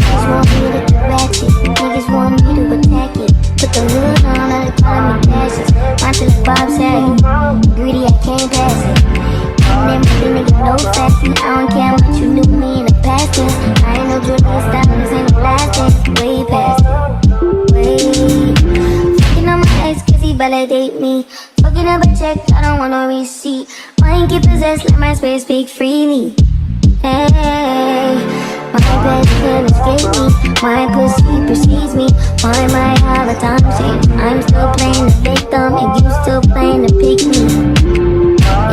Niggas want me to get ratchet. Niggas want me to attack it. Put the hood on, now they calling me dashes. Mine till it's Bob Saget. Greedy, I can't pass it. And everything they get no faster. I don't care what you knew me in the past tense. I ain't no Julian style, this ain't the last dance. Way past it. Way. Fucking on my ex cause he validate me. Fucking up a check, I don't want no receipt. Mind get possessed, let my spirit speak freely. Hey, my bed can't escape me. My pussy precedes me. My all the time change. I'm still playing the victim and you still playing the pick me.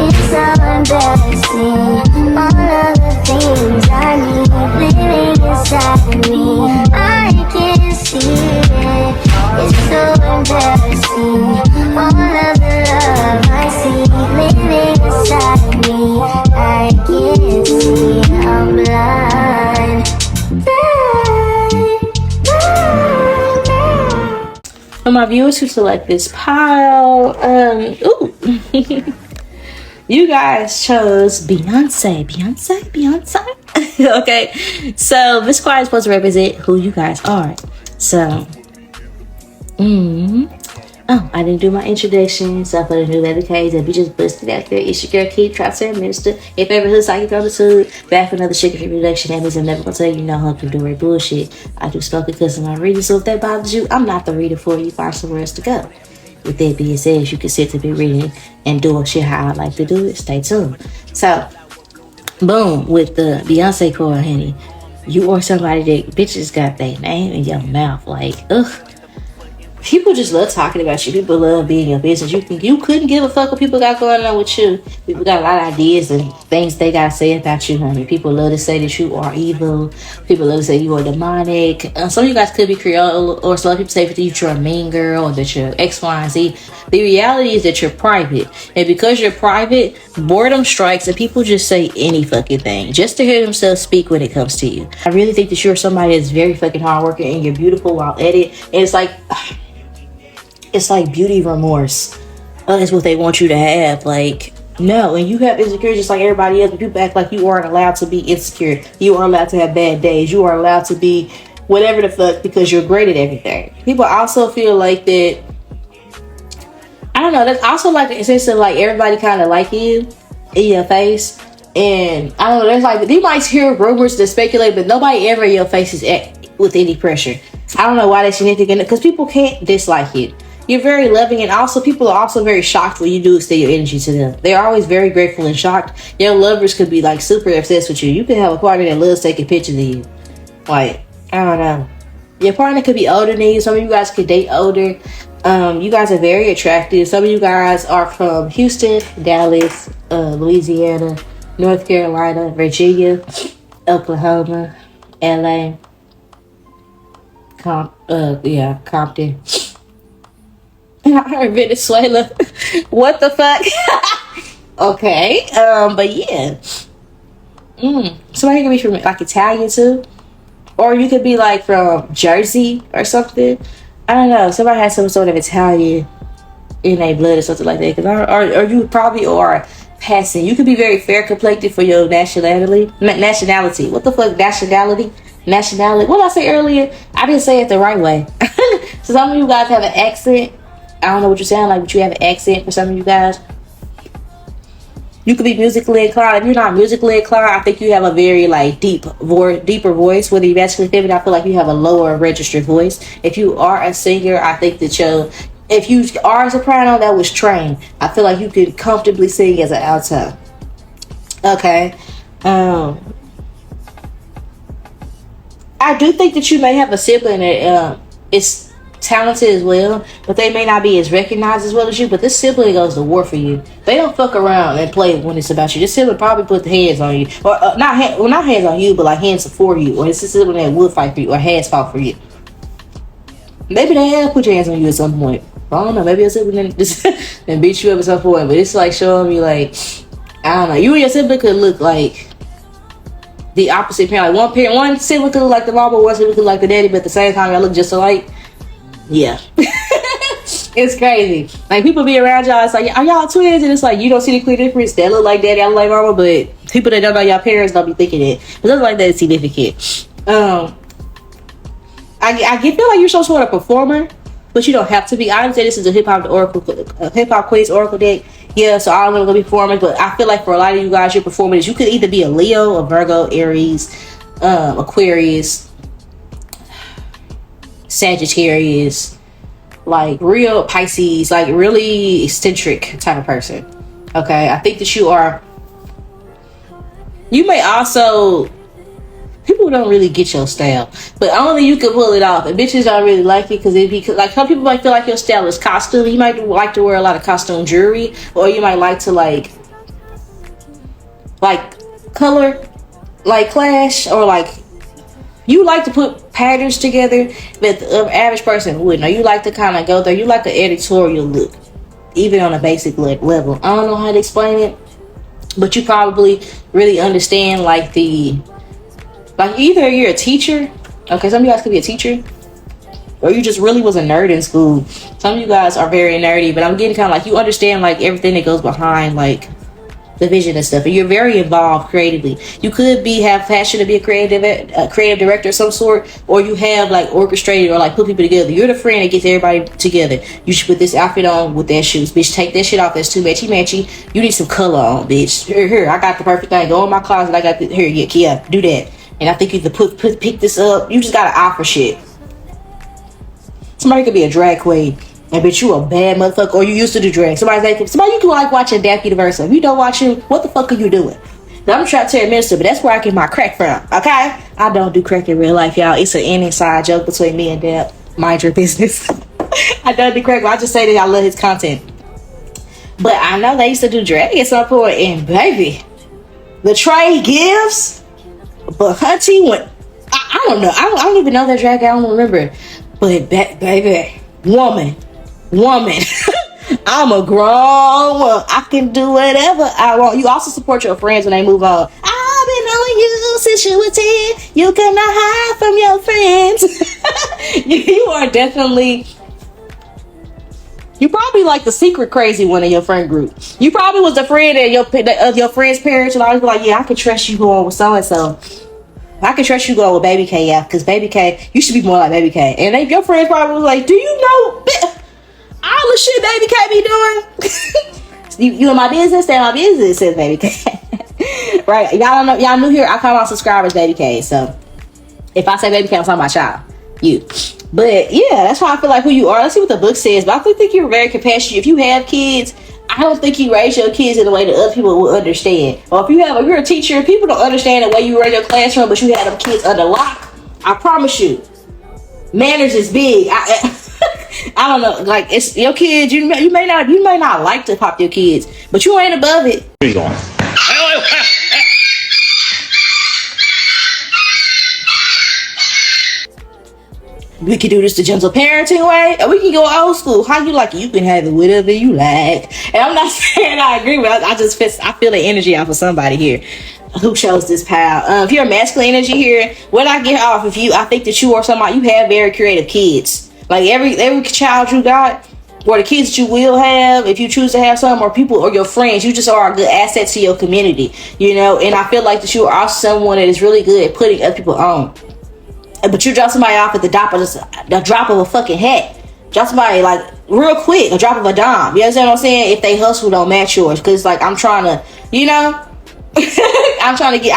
It's so embarrassing. All of the things I need living inside of me. I can't see it. It's so embarrassing. All of the love I see living inside of me. I can't see. I'm blind. For my viewers who select this pile, ooh. You guys chose Beyonce. Okay, so this card is supposed to represent who you guys are. So, oh, I didn't do my introduction, so for the new letter K's, if you just busted out there, it's your girl Keith, Trap Sarah Minister. If ever hood side, you throw the hood, back for another chicken introduction. That means I'm never gonna tell you no how to do right bullshit. I do spoken because of my reading, so if that bothers you, I'm not the reader for you. Find somewhere else to go. With that being said, you can sit to be reading and doing shit how I like to do it. Stay tuned. So, boom, with the Beyonce card, honey. You are somebody that bitches got their name in your mouth. Like, ugh. People just love talking about you. People love being in your business. You couldn't give a fuck what people got going on with you. People got a lot of ideas and things they gotta say about you, honey. People love to say that you are evil. People love to say you are demonic. Some of you guys could be Creole, or some people say that you're a mean girl, or that you're X, Y, and Z. The reality is that you're private, and because you're private, boredom strikes, and people just say any fucking thing just to hear themselves speak when it comes to you. I really think that you're somebody that's very fucking hardworking, and you're beautiful while at it. And it's like beauty remorse. That's what they want you to have. Like, no, and you have insecurity just like everybody else, but people act like you aren't allowed to be insecure. You are allowed to have bad days. You are allowed to be whatever the fuck because you're great at everything. People also feel like that. I don't know. That's also like the sense of like everybody kind of like you in your face. And I don't know. There's like, you might hear rumors that speculate, but nobody ever in your face is with any pressure. I don't know why that's significant, because people can't dislike you. You're very loving, and also people are also very shocked when you do extend your energy to them. They're always very grateful and shocked. Your lovers could be like super obsessed with you. You could have a partner that loves taking pictures of you. Like, I don't know. Your partner could be older than you. Some of you guys could date older. You guys are very attractive. Some of you guys are from Houston, Dallas, Louisiana, North Carolina, Virginia, Oklahoma, LA, Compton. I heard Venezuela. What the fuck? Okay. But yeah. Somebody could be from like Italian too. Or you could be like from Jersey or something. I don't know. Somebody has some sort of Italian in their blood or something like that. Or you probably are passing. You could be very fair complected for your nationality. What the fuck? Nationality. What did I say earlier? I didn't say it the right way. So some of you guys have an accent. I don't know what you sound like, but you have an accent for some of you guys. You could be musically inclined. If you're not musically inclined, I think you have a very like deeper voice. Whether you're masculine or feminine, I feel like you have a lower registered voice. If you are a singer, I think that if you are a soprano that was trained, I feel like you could comfortably sing as an alto. Okay. I do think that you may have a sibling that is talented as well, but they may not be as recognized as well as you. But this sibling goes to war for you. They don't fuck around and play when it's about you. This sibling probably put the hands on you, or not hands on you, but like hands for you. Or it's a sibling that will fight for you or has fought for you. Maybe they have put your hands on you at some point. I don't know. Maybe a sibling just and beat you up at some point. But it's like showing me like, I don't know. You and your sibling could look like the opposite parent. Like one sibling could look like the mom, but one sibling could look like the daddy. But at the same time, y'all look just alike. Yeah. It's crazy. Like, people be around y'all, it's like, are y'all twins? And it's like, you don't see the clear difference. They look like daddy, I look like mama, but People that don't know your parents don't be thinking it. But something like that is significant. I feel like you're some sort of performer, but you don't have to be. I understand this is a hip hop quiz oracle deck. Yeah, so I don't know gonna be performing, but I feel like for a lot of you guys, your performance, you could either be a Leo, a Virgo, Aries, Aquarius, Sagittarius, like real Pisces, like really eccentric type of person. Okay, I think that you may also, people don't really get your style, but only you can pull it off. And bitches don't really like it because like some people might feel like your style is costume. You might like to wear a lot of costume jewelry, or you might like to like color, like clash, or like you like to put patterns together that the average person wouldn't. Or you like to kind of go there. You like an editorial look, even on a basic level. I don't know how to explain it, but you probably really understand like either you're a teacher. Okay, some of you guys could be a teacher, or you just really was a nerd in school. Some of you guys are very nerdy, but I'm getting kind of like you understand like everything that goes behind like the vision and stuff, and you're very involved creatively. You could have passion to be a creative director of some sort, or you have like orchestrated or like put people together. You're the friend that gets everybody together. You should put this outfit on with that shoes, bitch. Take that shit off. That's too matchy. You need some color on, bitch. Here, I got the perfect thing. Go in my closet. I got the here. Yeah, do that. And I think you could pick this up. You just gotta offer shit. Somebody could be a drag queen, and bitch, you a bad motherfucker, or you used to do drag. Somebody you can like watching 𝒮𝓂𝓒 Universe. If you don't watch him, what the fuck are you doing? Now, I'm a trap-tearing minister, but that's where I get my crack from. Okay, I don't do crack in real life, y'all. It's an inside joke between me and Deb. Mind your business. I don't do crack, but I just say that I love his content. But I know they used to do drag at some point, and baby, the trade gives. But Hunty went, I don't know. I don't even know that drag. I don't remember. But baby, woman, I'm a grown one. I can do whatever I want. You also support your friends when they move on. I've been knowing you since you were 10. You cannot hide from your friends. You are definitely. You probably like the secret crazy one in your friend group. You probably was the friend of your friend's parents, and always be like, yeah, I can trust you going with so and so. I can trust you going with Baby K, yeah, because Baby K, you should be more like Baby K. And your friends probably was like, do you know all the shit Baby K be doing? You in my business? Stay in my business, says Baby K. Right? Y'all don't know. Y'all new here. I call my subscribers Baby K. So if I say Baby K, I'm talking about y'all. You. But yeah, that's why I feel like who you are. Let's see what the book says. But I think you're very compassionate. If you have kids, I don't think you raise your kids in a way that other people will understand. Or if you're a teacher, people don't understand the way you run your classroom, but you have them kids under lock. I promise you, manners is big. I don't know. Like it's your kids. You may not like to pop your kids, but you ain't above it. Where you going? We can do this the gentle parenting way, or we can go old school. How you like it? You can have it whatever you like. And I'm not saying I agree, but I feel the energy off of somebody here who chose this pile. If you're a masculine energy here, what I get off of you, I think that you are somebody, you have very creative kids. Like every child you got, or the kids that you will have, if you choose to have some, or people or your friends, you just are a good asset to your community, you know. And I feel like that you are also someone that is really good at putting other people on. But you drop somebody off at the drop of a fucking hat. Drop somebody like real quick, a drop of a dime. You understand what I'm saying? If they hustle don't match yours, because like I'm trying to, you know, I'm trying to get.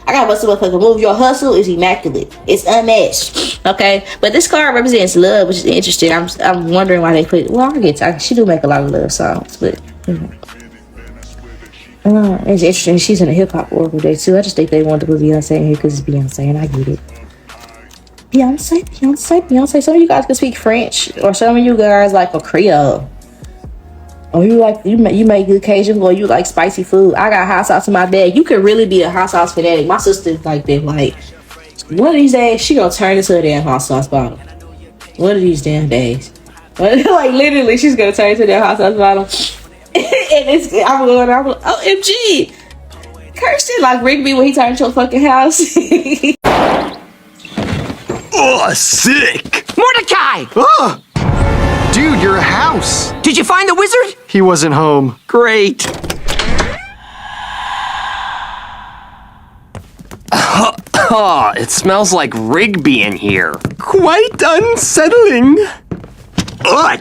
I gotta bust a motherfucker move. Your hustle is immaculate. It's unmatched. Okay, but this card represents love, which is interesting. I'm wondering why they put it. Well, she do make a lot of love songs, but you know. It's interesting. She's in a hip hop oracle day too. I just think they wanted to put Beyonce in here because it's Beyonce, and I get it. Beyonce. Some of you guys can speak French, or some of you guys like a Creole, or you make good Cajun, or you like spicy food. I got hot sauce in my bag. You could really be a hot sauce fanatic. My sister's like that. Like one of these days, she gonna turn into a damn hot sauce bottle. One of these damn days, like literally, she's gonna turn into a damn hot sauce bottle. And I'm like, OMG, Kirsten like Rigby when he turned into a fucking house. Oh, sick! Mordecai! Oh! Dude, you're a house. Did you find the wizard? He wasn't home. Great. Oh, it smells like Rigby in here. Quite unsettling.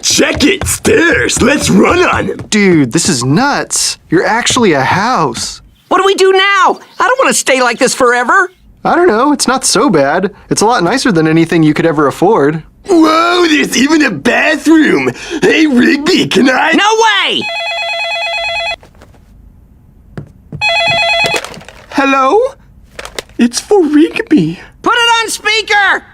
Check it! Stairs! Let's run on them! Dude, this is nuts. You're actually a house. What do we do now? I don't want to stay like this forever. I don't know, it's not so bad. It's a lot nicer than anything you could ever afford. Whoa, there's even a bathroom! Hey, Rigby, can I— No way! Hello? It's for Rigby. Put it on speaker!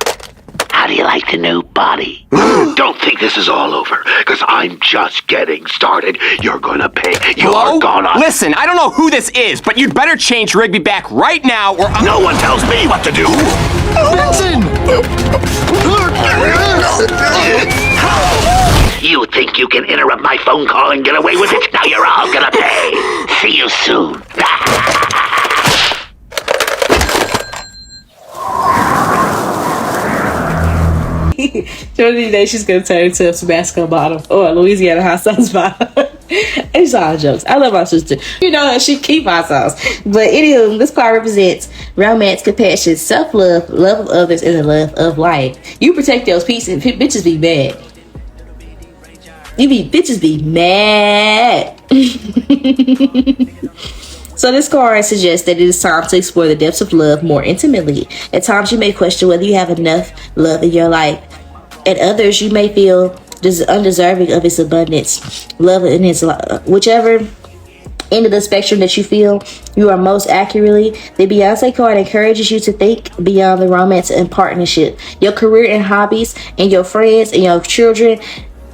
How do you like the new body? Don't think this is all over, because I'm just getting started. You're gonna pay. Hello? You're gonna— Listen, I don't know who this is, but you'd better change Rigby back right now or No one tells me what to do! Benson! You think you can interrupt my phone call and get away with it? Now you're all gonna pay. See you soon. One day she's gonna turn into a Tabasco bottom or a Louisiana hot sauce bottom. It's all jokes. I love my sister. You know that she keep hot sauce. But anywho, this card represents romance, compassion, self-love, love of others, and the love of life. You protect those pieces. Bitches be mad. Bitches be mad. So this card suggests that it is time to explore the depths of love more intimately. At times you may question whether you have enough love in your life. At others you may feel undeserving of its abundance. Love in its whichever end of the spectrum that you feel you are most accurately. The Beyonce card encourages you to think beyond the romance and partnership. Your career and hobbies and your friends and your children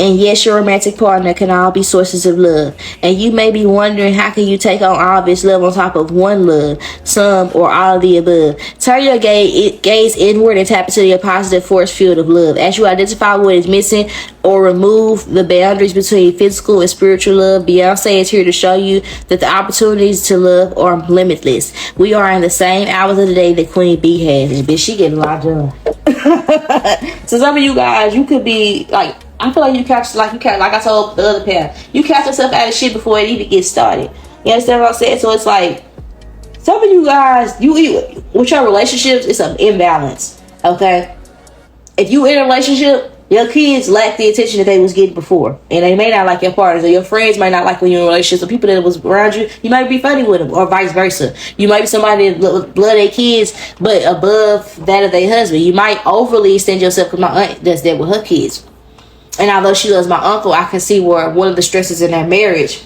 and yes, your romantic partner can all be sources of love. And you may be wondering, how can you take on all this love on top of one love, some or all of the above? Turn your gaze inward and tap into your positive force field of love. As you identify what is missing or remove the boundaries between physical and spiritual love, Beyonce is here to show you that the opportunities to love are limitless. We are in the same hours of the day that Queen Bee has. And bitch, she getting a lot done. So some of you guys, you could be like, I feel like you catch, like I told the other pair, you catch yourself out of shit before it even gets started. You understand what I'm saying? So it's like, some of you guys, you with your relationships, it's an imbalance. Okay, if you in a relationship, your kids lack the attention that they was getting before, and they may not like your partners, or your friends might not like when you're in a relationship. So people that was around you, you might be funny with them, or vice versa. You might be somebody that love their kids, but above that of their husband. You might overly extend yourself, because my aunt does that with her kids. And although she loves my uncle, I can see where one of the stresses in their marriage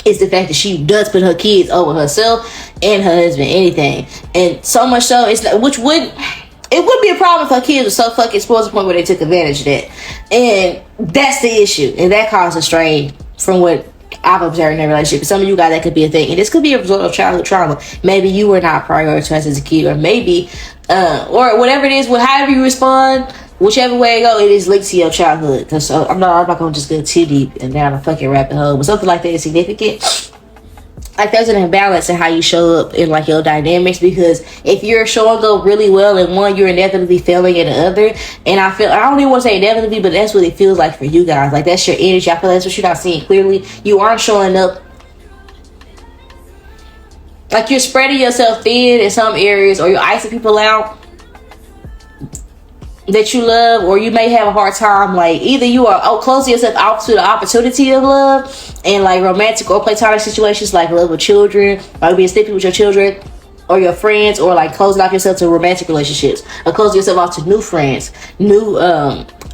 is the fact that she does put her kids over herself and her husband, anything. And so much so, it would be a problem if her kids were so fucking spoiled to the point where they took advantage of that. And that's the issue. And that caused a strain from what I've observed in their relationship. Some of you guys, that could be a thing. And this could be a result of childhood trauma. Maybe you were not prioritized as a kid, or maybe, or whatever it is, however you respond, whichever way it go, it is linked to your childhood. Cause I'm not gonna just go too deep and down a fucking rabbit hole, but something like that is significant. Like, there's an imbalance in how you show up in like your dynamics, because if you're showing up really well in one, you're inevitably failing in the other. And I don't even want to say inevitably, but that's what it feels like for you guys. Like, that's your energy. I feel like that's what you're not seeing clearly. You aren't showing up. Like, you're spreading yourself thin in some areas, or you're icing people out that you love, or you may have a hard time. Like, either you are closing yourself off to the opportunity of love and like romantic or platonic situations, like love with children, or being snippy with your children or your friends, or like closing off yourself to romantic relationships, or closing yourself off to new friends, new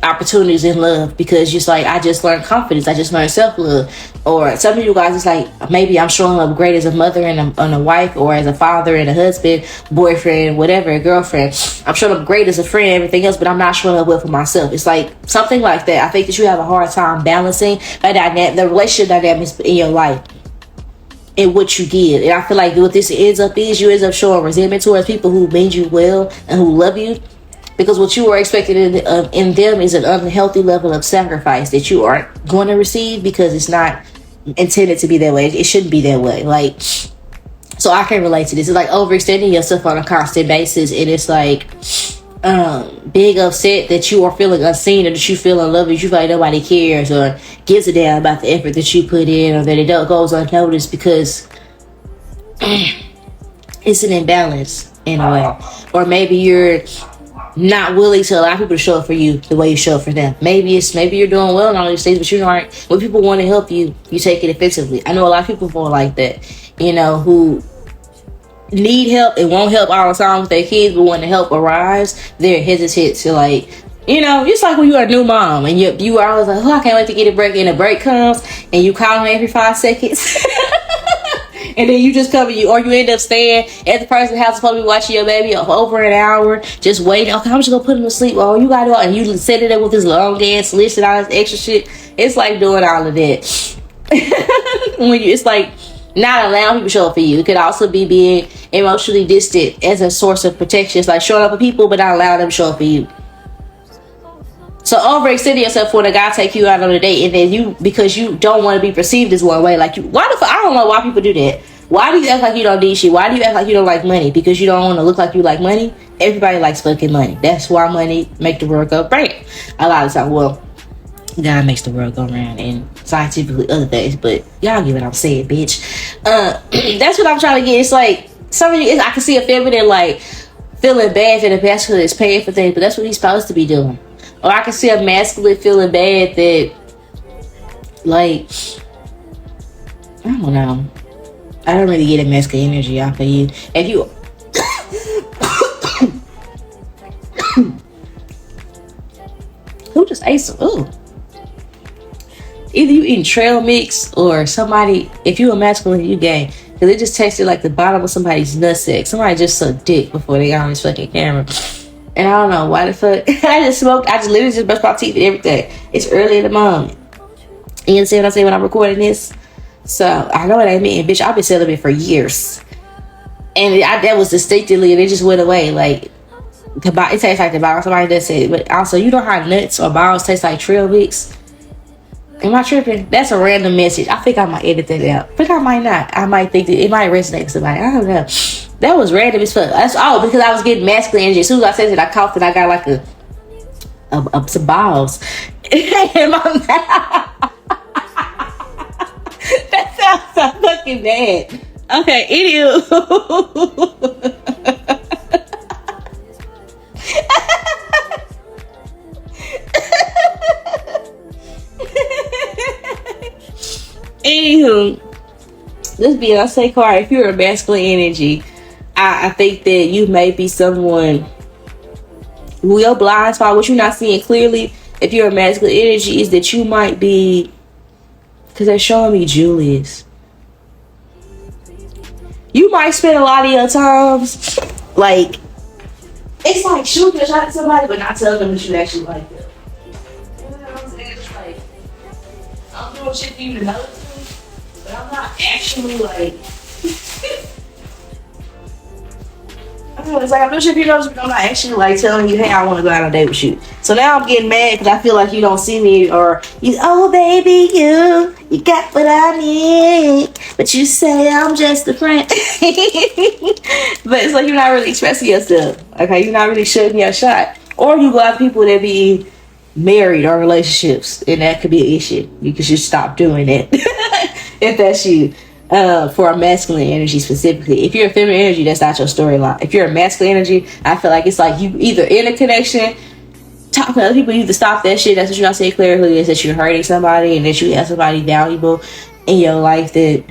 opportunities in love, because just like, I just learned confidence, I just learned self-love. Or some of you guys, it's like, maybe I'm showing up great as a mother and a wife, or as a father and a husband, boyfriend, whatever, girlfriend. I'm showing up great as a friend, everything else, but I'm not showing up well for myself. It's like something like that. I think that you have a hard time balancing the relationship dynamics in your life and what you give. And I feel like what this ends up is, you end up showing resentment towards people who mean you well and who love you, because what you are expecting in them is an unhealthy level of sacrifice that you aren't going to receive, because it's not intended to be that way. It shouldn't be that way. Like, so I can relate to this. It's like overextending yourself on a constant basis, and it's like being upset that you are feeling unseen, or that you feel unloved, that you feel like nobody cares or gives a damn about the effort that you put in, or that it goes unnoticed, because it's an imbalance. in a way. Or maybe you're not willing to allow people to show up for you the way you show up for them. Maybe you're doing well in all these things, but you aren't. When people want to help you, you take it offensively. I know a lot of people feel like that, you know, who need help and won't help all the time with their kids, but when the help arrives, they're hesitant to, like, you know, just like when you're a new mom and you are always like, oh, I can't wait to get a break, and a break comes and you call them every 5 seconds. And then you just cover you, or you end up staying at the person's house supposed to be watching your baby for over an hour, just waiting. Okay, I'm just gonna put him to sleep. Oh, you gotta go, and you set it up with this long ass list and all this extra shit. It's like doing all of that. It's like not allowing people to show up for you. It could also be being emotionally distant as a source of protection. It's like showing up for people, but not allowing them to show up for you. So overextending yourself when a guy take you out on a date, and then because you don't want to be perceived as one way, like why the fuck? I don't know why people do that. Why do you act like you don't need shit? Why do you act like you don't like money? Because you don't want to look like you like money? Everybody likes fucking money. That's why money make the world go round. A lot of times, well, God makes the world go round, and scientifically other things, but y'all get what I'm saying, bitch. That's what I'm trying to get. It's like some of you, I can see a feminine like feeling bad that a masculine is paying for things, but that's what he's supposed to be doing. Or I can see a masculine feeling bad that, like, I don't know. I don't really get a masculine energy off of you. If you who just ate some? Ooh. Either you eating trail mix or somebody. If you a masculine, you gay. Cause it just tasted like the bottom of somebody's nutsack. Somebody just sucked dick before they got on this fucking camera. And I don't know why the fuck. I just literally just brushed my teeth and everything. It's early in the morning. You understand what I'm saying when I'm recording this? So I know what I mean. Bitch, I've been celibate for years. And that was distinctly, and it just went away. Like, it tastes like the bottom. Somebody does say it. But also, you know how nuts or balls taste like trail mix? Am I tripping? That's a random message. I think I might edit that out. But I might not. I might think that it might resonate with somebody. I don't know. That was random as fuck. That's all because I was getting masculine energy. As soon as I said that, I coughed and I got like some balls in my mouth. That sounds so fucking bad. Okay, anywho. Anywho, let's be honest, say, Car, if you're a masculine energy, I think that you may be someone who your blind spot, what you're not seeing clearly, if you're a masculine energy, is that you might be, because they're showing me Julius. You might spend a lot of your times, like, it's like shooting a shot at somebody, but not telling them that you actually like them. You know what I'm saying? It's like, I'm doing shit for you to know, but I'm not actually like. It's like I'm doing shit for you to know, but I'm not actually like telling you, hey, I want to go out on a date with you. So now I'm getting mad because I feel like you don't see me, or you, oh baby, you got what I need, but you say I'm just a friend. But it's like you're not really expressing yourself. Okay, you're not really shooting your shot. Or you go out people that be married or relationships, and that could be an issue. You should stop doing that if that's you. For a masculine energy specifically. If you're a feminine energy, that's not your storyline. If you're a masculine energy, I feel like it's like you either in a connection, talking to other people, you either stop that shit, that's what you're not saying clearly, is that you're hurting somebody and that you have somebody valuable in your life that,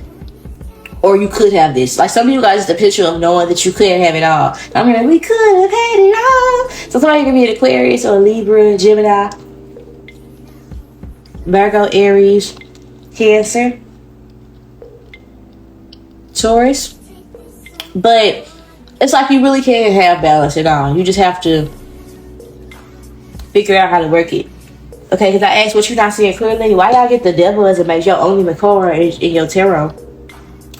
or you could have this. Like some of you guys, the picture of knowing that you couldn't have it all. I'm like, we could have had it all. So somebody can be an Aquarius or a Libra, Gemini, Virgo, Aries, Cancer, Taurus. But it's like you really can't have balance at all. You just have to figure out how to work it. Okay, because I asked what you're not seeing clearly. Why y'all get the devil as a mate? Your only Makora in your tarot.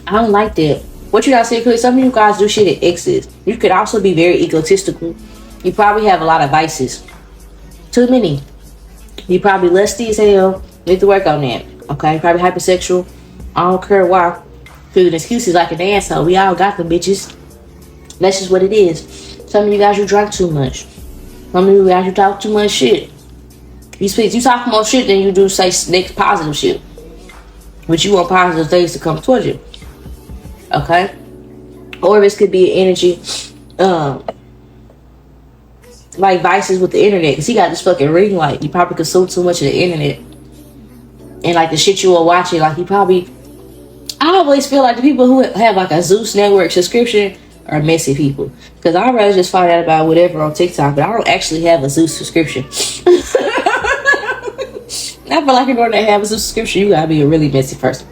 I don't like that. What you're not seeing clearly, some of you guys do shit at exes. You could also be very egotistical. You probably have a lot of vices. Too many. You probably lusty as hell. You need to work on that. Okay, probably hypersexual. I don't care why. Figuring excuses like an asshole. We all got them, bitches. That's just what it is. Some of you guys, you drink too much. Some of you guys, you talk too much shit. You talk more shit than you do say next positive shit. But you want positive things to come towards you. Okay? Or this could be an energy like vices with the internet, because he got this fucking ring light. You probably consume too much of the internet, and like the shit you were watching, like you probably. I always feel like the people who have like a Zeus Network subscription are messy people, because I'd rather just find out about whatever on TikTok, but I don't actually have a Zeus subscription. I feel like in order to have a subscription, you gotta be a really messy person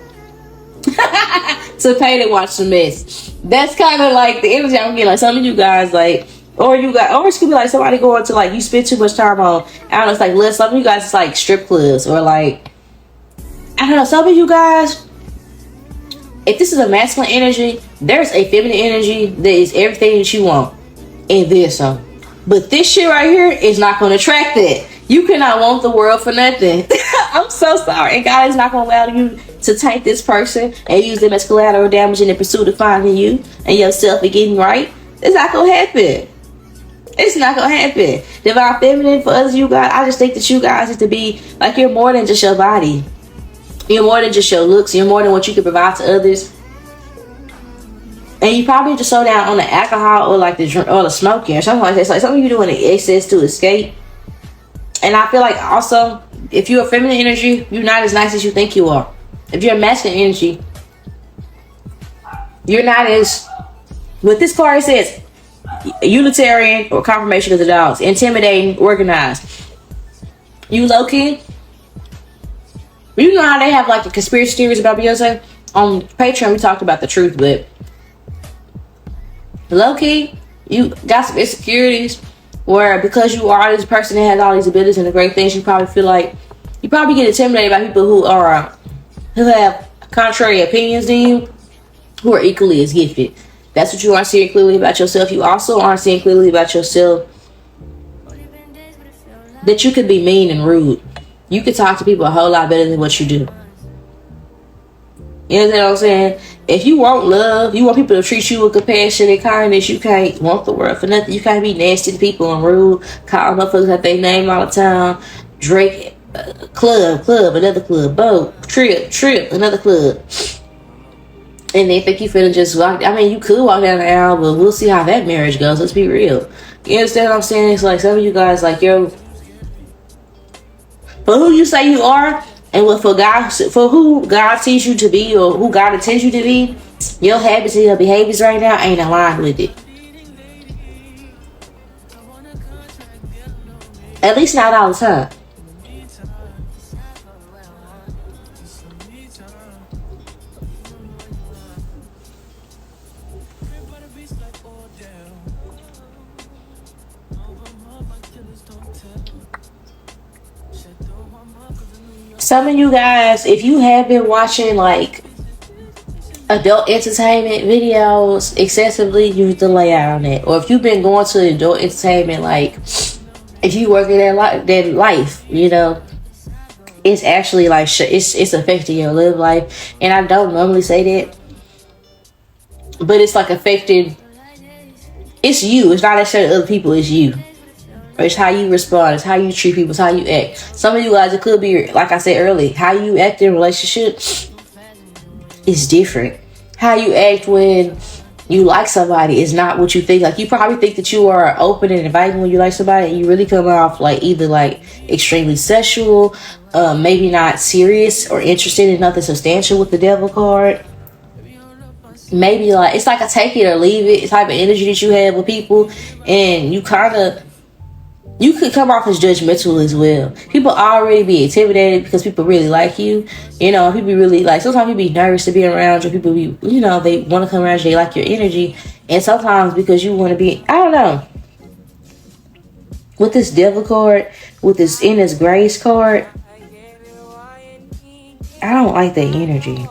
to pay to watch the mess. That's kind of like the energy I'm getting. Like some of you guys, like, or it could be like somebody going to, like, you spend too much time on, I don't know, it's like, some of you guys, it's like strip clubs, or like, I don't know, some of you guys, if this is a masculine energy, there's a feminine energy that is everything that you want, and then some. But this shit right here is not going to attract that. You cannot want the world for nothing. I'm so sorry. And God is not going to allow you to take this person and use them as collateral damage in the pursuit of finding you and yourself and getting right. It's not going to happen. It's not going to happen. Divine feminine, for us, you guys, I just think that you guys need to be, like, you're more than just your body. You're more than just your looks. You're more than what you can provide to others. And you probably need to slow down on the alcohol, or like the drink, or the smoking, or something like that. It's like something you do in excess to escape. And I feel like also, if you're a feminine energy, you're not as nice as you think you are. If you're a masculine energy, you're not as, what this card says, utilitarian or confirmation of the dogs, intimidating, organized. You low-key, you know how they have like the conspiracy theories about Beyonce? On Patreon, we talked about the truth, but low-key, you got some insecurities where, because you are this person that has all these abilities and the great things, you probably feel like you probably get intimidated by people who have contrary opinions than you, who are equally as gifted. That's what you aren't seeing clearly about yourself. You also aren't seeing clearly about yourself that you could be mean and rude. You could talk to people a whole lot better than what you do. You know what I'm saying? If you want love, you want people to treat you with compassion and kindness, you can't want the world for nothing. You can't be nasty to people and rude, call motherfuckers at their name all the time. Drake, club, another club. Boat, trip, another club. And they think you finna just walk. I mean, you could walk down the aisle, but we'll see how that marriage goes. Let's be real. You understand what I'm saying? It's like some of you guys, like, yo, for who you say you are, and for who God sees you to be, or who God intends you to be, your habits and your behaviors right now ain't aligned with it. At least not all the time. Some of you guys, if you have been watching like adult entertainment videos excessively, you need to lay out on it. Or if you've been going to adult entertainment, like if you work in that life, you know, it's actually like it's affecting your live life. And I don't normally say that, but it's like affecting. It's you. It's not necessarily other people. It's you. It's how you respond. It's how you treat people. It's how you act. Some of you guys, it could be, like I said earlier, how you act in relationships is different. How you act when you like somebody is not what you think. Like, you probably think that you are open and inviting when you like somebody, and you really come off like either like extremely sexual, maybe not serious or interested in nothing substantial with the devil card. Maybe like, it's like a take it or leave it type of energy that you have with people, and you could come off as judgmental as well. People already be intimidated because people really like you. You know, people really like, sometimes you be nervous to be around you. People be, you know, they want to come around you, they like your energy. And sometimes because you want to be, I don't know. With this devil card, with this Inner's Grace card, I don't like that energy.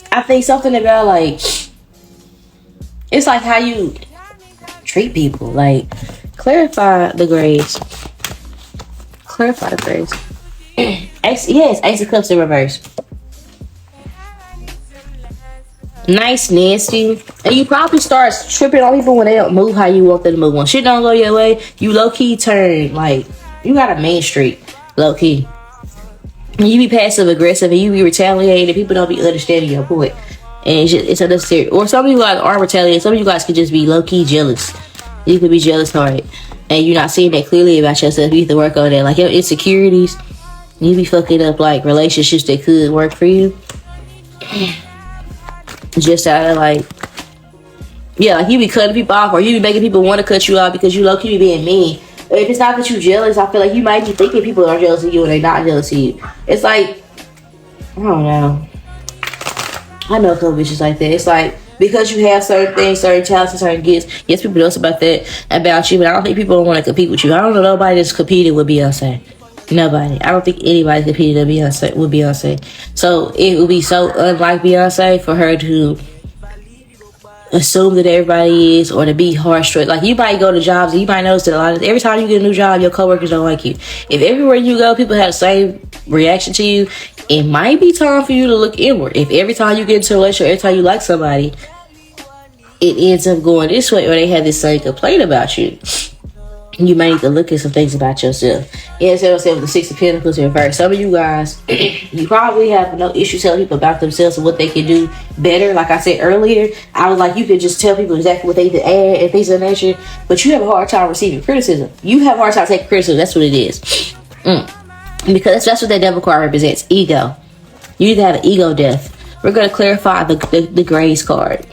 I think something about like, it's like how you treat people. Like, clarify the grace. Clarify the grace. Yes, Ace of Cups in reverse. Nice, nasty. And you probably start tripping on people when they don't move how you want them to move. When shit don't go your way, you low-key turn. Like, you got a main street. Low-key. And you be passive-aggressive and you be retaliating. People don't be understanding your point. and it's unnecessary. Or some of you guys are retaliating. Some of you guys could just be low-key jealous. You could be jealous hearted, and you're not seeing that clearly about yourself. You have to work on that. Like your insecurities, you be fucking up like relationships that could work for you. Just out of like, yeah, like you be cutting people off, or you be making people want to cut you off because you low-key be being mean. If it's not that you jealous, I feel like you might be thinking people are jealous of you and they're not jealous of you. It's like, I don't know. I know a couple bitches like that. It's like, because you have certain things, certain talents, and certain gifts, yes, people know about that about you, but I don't think people want to compete with you. I don't know nobody that's competing with Beyonce. Nobody. I don't think anybody competed with Beyonce. So it would be so unlike Beyonce for her to assume that everybody is, or to be harsh. Like, you might go to jobs and you might notice that a lot of, every time you get a new job, your coworkers don't like you. If everywhere you go, people have the same reaction to you, it might be time for you to look inward. If every time you get into a relationship, every time you like somebody, it ends up going this way, or they have this same complaint about you, you may need to look at some things about yourself. Yeah, so I'm saying with the Six of Pentacles in reverse. Some of you guys, you probably have no issue telling people about themselves and what they can do better. Like I said earlier, I was like, you could just tell people exactly what they can add and things of that nature, but you have a hard time receiving criticism. You have a hard time taking criticism. That's what it is. Because that's what that devil card represents. Ego. You need to have an ego death. We're going to clarify the grays card.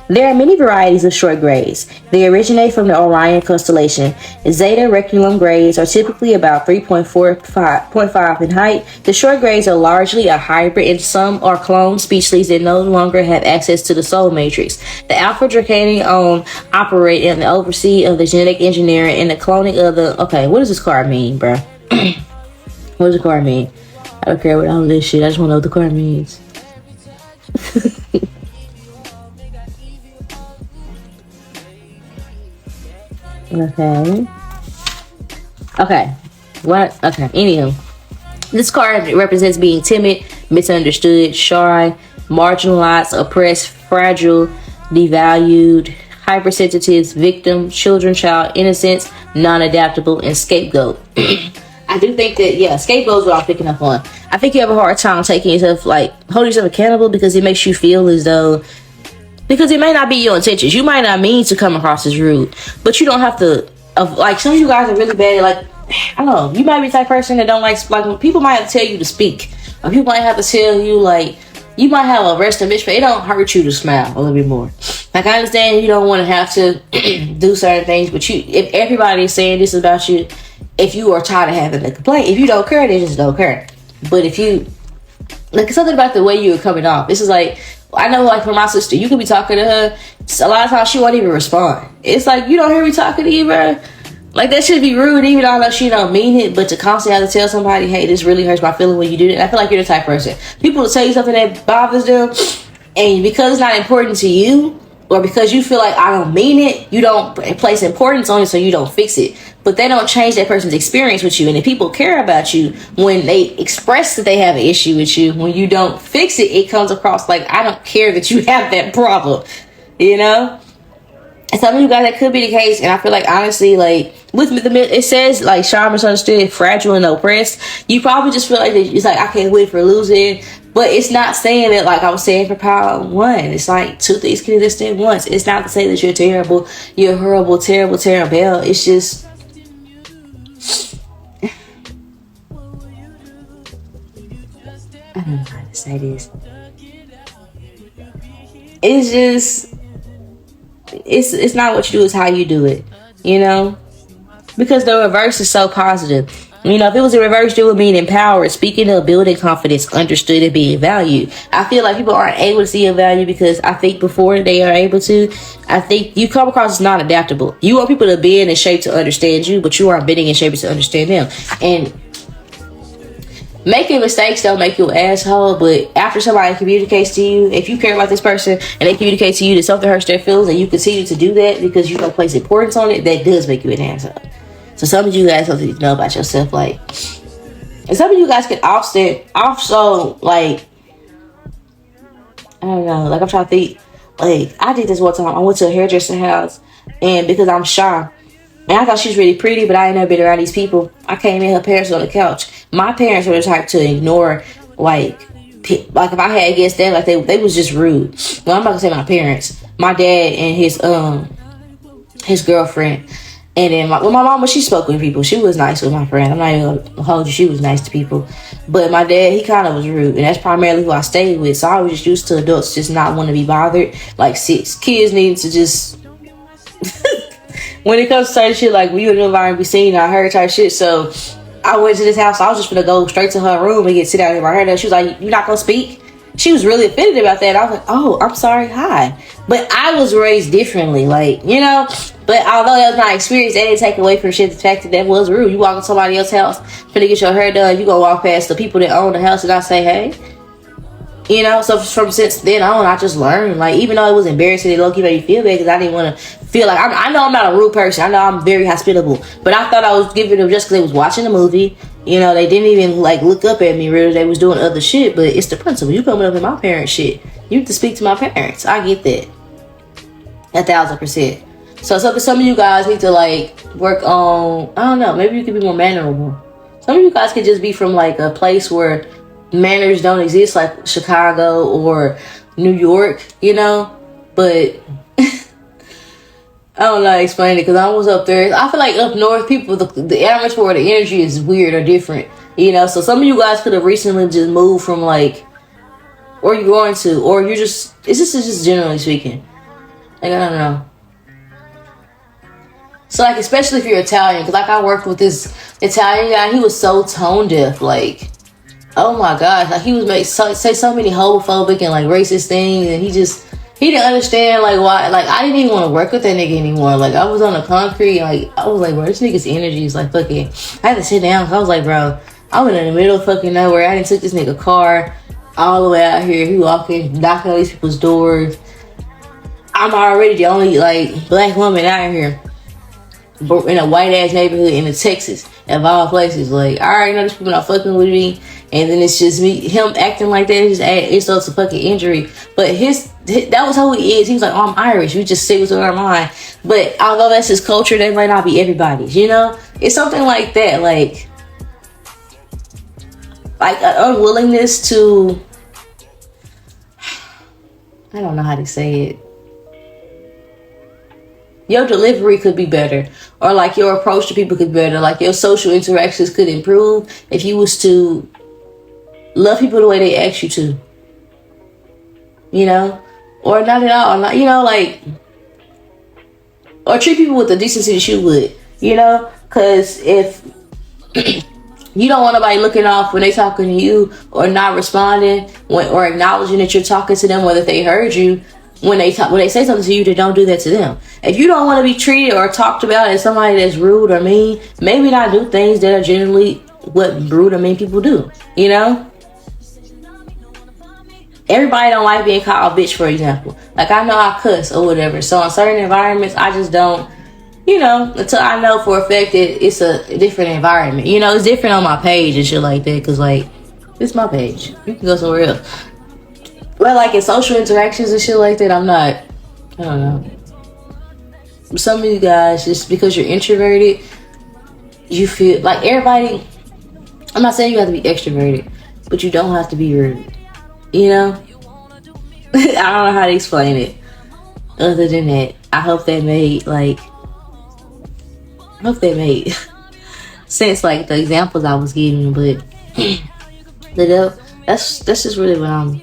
There are many varieties of short grays. They originate from the Orion constellation. Zeta Reculum grays are typically about 3.5 in height. The short grays are largely a hybrid, and some are clone species that no longer have access to the soul matrix. The Alpha Draconian operate in the oversee of the genetic engineering and the cloning of the... Okay, what does this card mean, bro? What does the card mean? I don't care what all this shit. I just want to know what the card means. Okay. What? Okay. Anywho, this card represents being timid, misunderstood, shy, marginalized, oppressed, fragile, devalued, hypersensitive, victim, children, child, innocence, non-adaptable, and scapegoat. I do think that, yeah, scapegoat is what I'm picking up on. I think you have a hard time taking yourself, like, holding yourself accountable because it makes you feel as though, because it may not be your intentions. You might not mean to come across as rude, but you don't have to, like, some of you guys are really bad at, like, I don't know, you might be the type of person that don't like people might have to tell you to speak, or people might have to tell you, like, you might have a rest of bitch, but it don't hurt you to smile a little bit more. Like, I understand you don't want to have to do certain things, but if everybody is saying this about you, if you are tired of having a complaint, if you don't care, they just don't care. But if you, like, something about the way you were coming off, this is like, I know, like, for my sister, you could be talking to her, a lot of times she won't even respond. It's like, you don't hear me talking to you, bro. Like, that should be rude, even though I know she don't mean it, but to constantly have to tell somebody, hey, this really hurts my feeling when you do it. I feel like you're the type of person. People will tell you something that bothers them, and because it's not important to you, or because you feel like I don't mean it, you don't place importance on it, so you don't fix it. But they don't change that person's experience with you. And if people care about you, when they express that they have an issue with you, when you don't fix it, it comes across like, I don't care that you have that problem, you know? And some of you guys, that could be the case. And I feel like, honestly, like, with it says, like, shy, misunderstood, fragile, and oppressed. You probably just feel like it's like, I can't wait for losing. But it's not saying that, like I was saying for power one. It's like two things can exist at once. It's not to say that you're terrible, you're horrible, terrible, terrible. It's just, I don't know how to say this. It's just, it's not what you do, it's how you do it, you know? Because the reverse is so positive. You know, if it was a reverse, it would mean empowered, speaking of building confidence, understood, and being valued. I feel like people aren't able to see your value because I think before they are able to, I think you come across as not adaptable. You want people to bend in shape to understand you, but you aren't bending in shape to understand them. And making mistakes don't make you an asshole, but after somebody communicates to you, if you care about this person and they communicate to you that something hurts their feelings and you continue to do that because you don't place importance on it, that does make you an asshole. So some of you guys have to know about yourself, like, and some of you guys can also, like, I don't know, like, I'm trying to think, like, I did this one time. I went to a hairdresser house, and because I'm shy, and I thought she was really pretty, but I ain't never been around these people. I came in, her parents were on the couch. My parents were the type to ignore like if I had guessed that, like they was just rude. Well, I'm not gonna say my parents, my dad and his girlfriend. And then my mama, she spoke with people. She was nice with my friend. I'm not even gonna hold you. She was nice to people. But my dad, he kind of was rude. And that's primarily who I stayed with. So I was just used to adults just not want to be bothered. Like, kids need to just... when it comes to certain shit, like, we would never be seen, I heard type shit. So I went to this house. I was just gonna go straight to her room and sit down in my hair. She was like, "You not gonna speak?" She was really offended about that. I was like, "Oh, I'm sorry. Hi." But I was raised differently, like, you know. But although that was my experience, that didn't take away from the fact that was rude. You walk in somebody else's house, finna get your hair done, you gonna walk past the people that own the house and not say hey. You know, so from since then on, I just learned. Like, even though it was embarrassing, it low-key made me feel bad because I didn't want to feel like... I know I'm not a rude person. I know I'm very hospitable. But I thought I was giving them just because they was watching the movie. You know, they didn't even, like, look up at me, really. They was doing other shit. But it's the principle. You coming up in my parents' shit. You have to speak to my parents. I get that. 1,000%. So some of you guys need to, like, work on... I don't know. Maybe you could be more mannerable. Some of you guys could just be from, like, a place where... manners don't exist, like Chicago or New York, you know. But I don't know how to explain it because I was up there. I feel like up north, people, the atmosphere, the energy is weird or different, you know. So some of you guys could have recently just moved from, like, or you're going to, or you're just, it's just generally speaking. Like, I don't know. So, like, especially if you're Italian, because, like, I worked with this Italian guy. He was so tone deaf, like, oh my gosh, like, he was say so many homophobic and, like, racist things, and he didn't understand, like, why. Like, I didn't even want to work with that nigga anymore. Like, I was on the concrete, like, I was like, bro, this nigga's energy is, like, fucking... I had to sit down, because I was like, bro, I'm in the middle of fucking nowhere. I done took this nigga car all the way out here. He walking, knocking on these people's doors. I'm already the only, like, black woman out here in a white-ass neighborhood in Texas, of all places. Like, I already know these people not fucking with me. And then it's just him acting like that. It's just a fucking injury. But that was how he is. He was like, oh, I'm Irish. We just say what's on our mind. But although that's his culture, that might not be everybody's, you know? It's something like that. Like an unwillingness to... I don't know how to say it. Your delivery could be better. Or, like, your approach to people could be better. Like, your social interactions could improve if you was to... love people the way they ask you to, you know, or not at all, not, you know, like, or treat people with the decency that you would, you know, because if you don't want nobody looking off when they talking to you or not responding or acknowledging that you're talking to them, whether they heard you when they say something to you, then don't do that to them. If you don't want to be treated or talked about as somebody that's rude or mean, maybe not do things that are generally what rude or mean people do, you know. Everybody don't like being called a bitch, for example. Like, I know I cuss or whatever. So in certain environments, I just don't, you know, until I know for a fact that it's a different environment. You know, it's different on my page and shit like that. Because, like, it's my page. You can go somewhere else. But, like, in social interactions and shit like that, I don't know. Some of you guys, just because you're introverted, you feel like everybody... I'm not saying you have to be extroverted, but you don't have to be rude. You know? I don't know how to explain it. Other than that, I hope that made sense, like, the examples I was giving. But that's just really what I'm...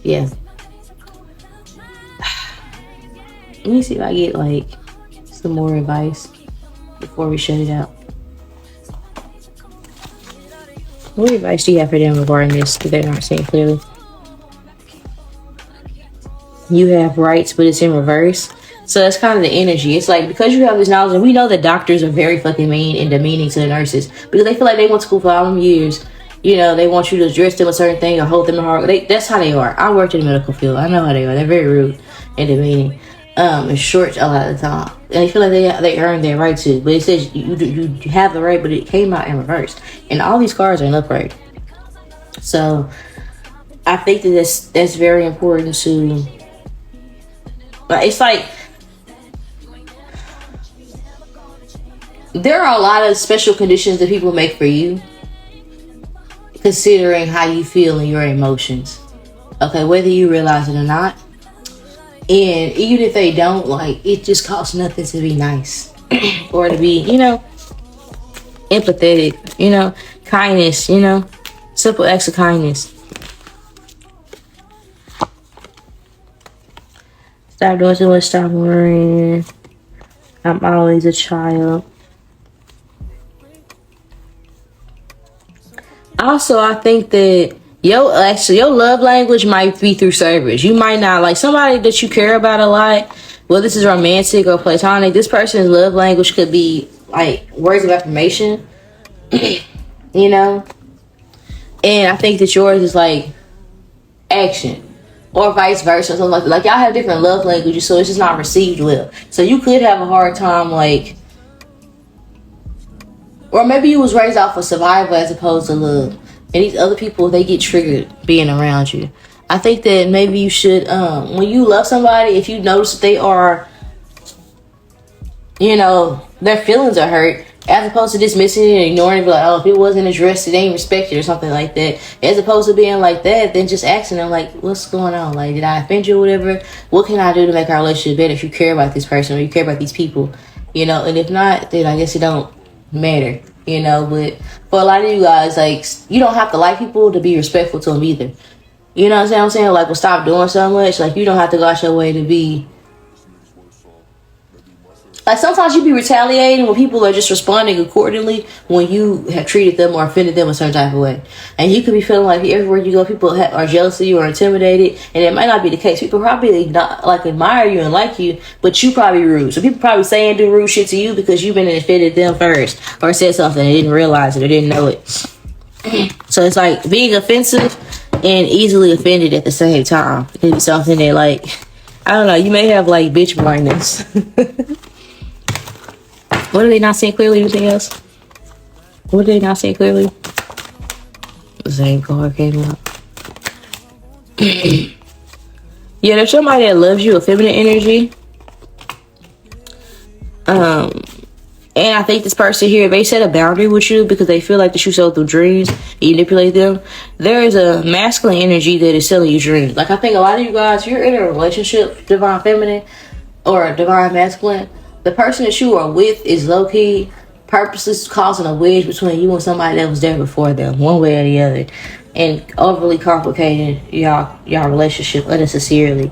Yeah. Let me see if I get, like, some more advice before we shut it out. What advice do you have for them regarding this that they're not seeing clearly? You have rights, but it's in reverse. So that's kind of the energy. It's like, because you have this knowledge, and we know that doctors are very fucking mean and demeaning to the nurses because they feel like they went to school for all them years. You know, they want you to dress them a certain thing or hold them in heart. That's how they are. I worked in the medical field. I know how they are. They're very rude and demeaning. And short a lot of the time. And they feel like they earned their right to. But it says you have the right, but it came out in reverse. And all these cards are in upright. So I think that that's very important to... It's like... There are a lot of special conditions that people make for you. considering how you feel and your emotions. Okay, whether you realize it or not. And even if they don't, like, it just costs nothing to be nice. Or to be, you know, empathetic, you know, kindness, you know, simple acts of kindness. Stop doing too much, stop worrying. I'm always a child. Also, I think that your love language might be through service. You might not like somebody that you care about a lot. Well, this is romantic or platonic. This person's love language could be like words of affirmation, you know. And I think that yours is like action, or vice versa, something like that. Like y'all have different love languages, so it's just not received well. So you could have a hard time, like, or maybe you was raised off of survival as opposed to love. And these other people, they get triggered being around you. I think that maybe you should, when you love somebody, if you notice that they are, you know, their feelings are hurt, as opposed to dismissing it and ignoring it, be like, oh, if it wasn't addressed, it ain't respected or something like that. As opposed to being like that, then just asking them, like, what's going on? Like, did I offend you or whatever? What can I do to make our relationship better if you care about this person or you care about these people? You know, and if not, then I guess it don't matter. You know, but for a lot of you guys, like, you don't have to like people to be respectful to them either. You know what I'm saying? Like, well, stop doing so much. Like, you don't have to go out your way to be. Like, sometimes you be retaliating when people are just responding accordingly when you have treated them or offended them a certain type of way. And you could be feeling like everywhere you go, people are jealous of you or intimidated. And it might not be the case. People probably not, like, admire you and like you, but you probably rude. So people probably say and do rude shit to you because you've been offended them first or said something and didn't realize it or didn't know it. So it's like being offensive and easily offended at the same time. It could be something that, like, I don't know, you may have, like, bitch blindness. What are they not seeing clearly? Anything else? What are they not seeing clearly? The same card came up. Yeah, there's somebody that loves you, a feminine energy. And I think this person here, they set a boundary with you because they feel like that you sell through dreams and you manipulate them. There is a masculine energy that is selling you dreams. Like, I think a lot of you guys, you're in a relationship, divine feminine or divine masculine. The person that you are with is low-key purposely causing a wedge between you and somebody that was there before them, one way or the other, and overly complicating y'all relationship unnecessarily,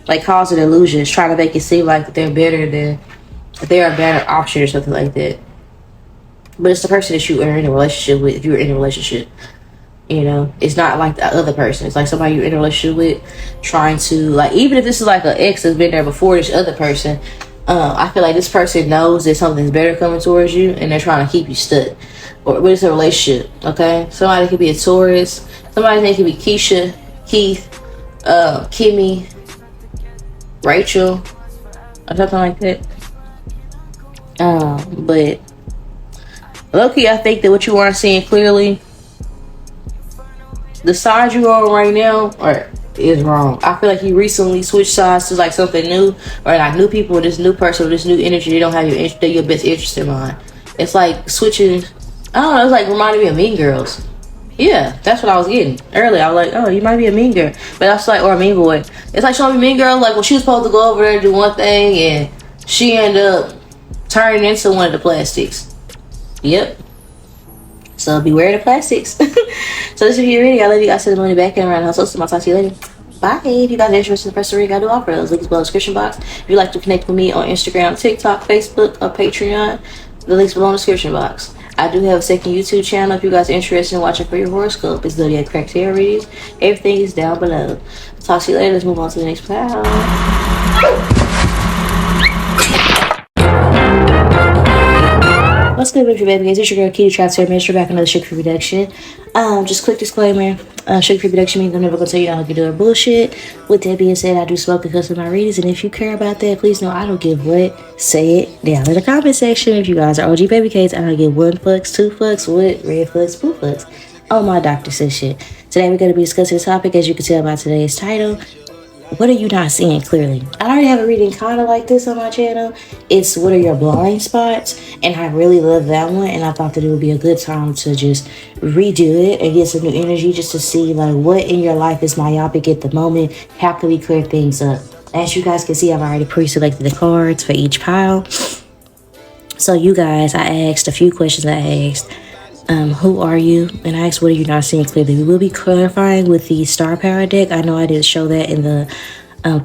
like causing illusions, trying to make it seem like they're better than they're a better option or something like that. But it's the person that you are in a relationship with. If you're in a relationship, you know, it's not like the other person. It's like somebody you're in a relationship with, trying to, like, even if this is like an ex that's been there before this other person. I feel like this person knows that something's better coming towards you and they're trying to keep you stuck. But it's a relationship, okay? Somebody could be a Taurus. Somebody could be Keisha, Keith, Kimmy, Rachel, or something like that. But low-key, I think that what you aren't seeing clearly, the side you are on right now, is wrong. I feel like you recently switched sides to like something new, or like new people, or this new person, or this new energy. They don't have your best interest in mind. It's like switching. I don't know. It's like reminding me of Mean Girls. Yeah, that's what I was getting earlier. I was like, oh, you might be a mean girl, but that's like, or a mean boy. It's like showing me Mean Girl, like when she was supposed to go over there and do one thing, and she ended up turning into one of the plastics. Yep. So beware the plastics. So this is your reading. I love you guys. Send the money back and around the house. I'll talk to you later. Bye. If you guys are interested in press the ring, I do offer those links below in the description box. If you'd like to connect with me on Instagram, TikTok, Facebook, or Patreon, the links below in the description box. I do have a second YouTube channel if you guys are interested in watching for your horoscope. It's 𝒮𝓂𝓒𝓂𝓒 readings. Everything is down below. Talk to you later. Let's move on to the next pile. What's good with your baby guys? It's your girl 𝒮𝓂𝓒𝓂𝓅𝓈, Minister, back another sugar-free production. Just quick disclaimer. Sugar-free production means I'm never gonna tell you how to do a bullshit. With that being said, I do smoke because of my readings, and if you care about that, please know I don't give what. Say it down in the comment section. If you guys are OG baby cakes, I don't give 1 fucks, 2 fucks, what, red fucks, blue fucks. Oh, my doctor says shit. Today we're gonna be discussing the topic, as you can tell by today's title. what are you not seeing clearly? I already have a reading kind of like this on my channel. It's what are your blind spots? And I really love that one. And I thought that it would be a good time to just redo it and get some new energy just to see like what in your life is myopic at the moment. How can we clear things up? As you guys can see, I've already pre-selected the cards for each pile. So you guys, I asked a few questions. I asked, who are you? And I asked, what are you not seeing clearly? We will be clarifying with the Star Power deck. I know I didn't show that in the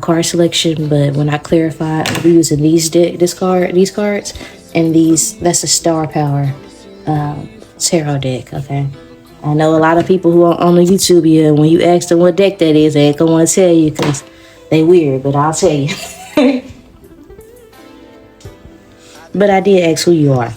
card selection, but when I clarified, I'll be using these cards, and that's the Star Power tarot deck. Okay. I know a lot of people who are on the YouTube, when you ask them what deck that is, they ain't gonna want to tell you because they weird, but I'll tell you. But I did ask who you are.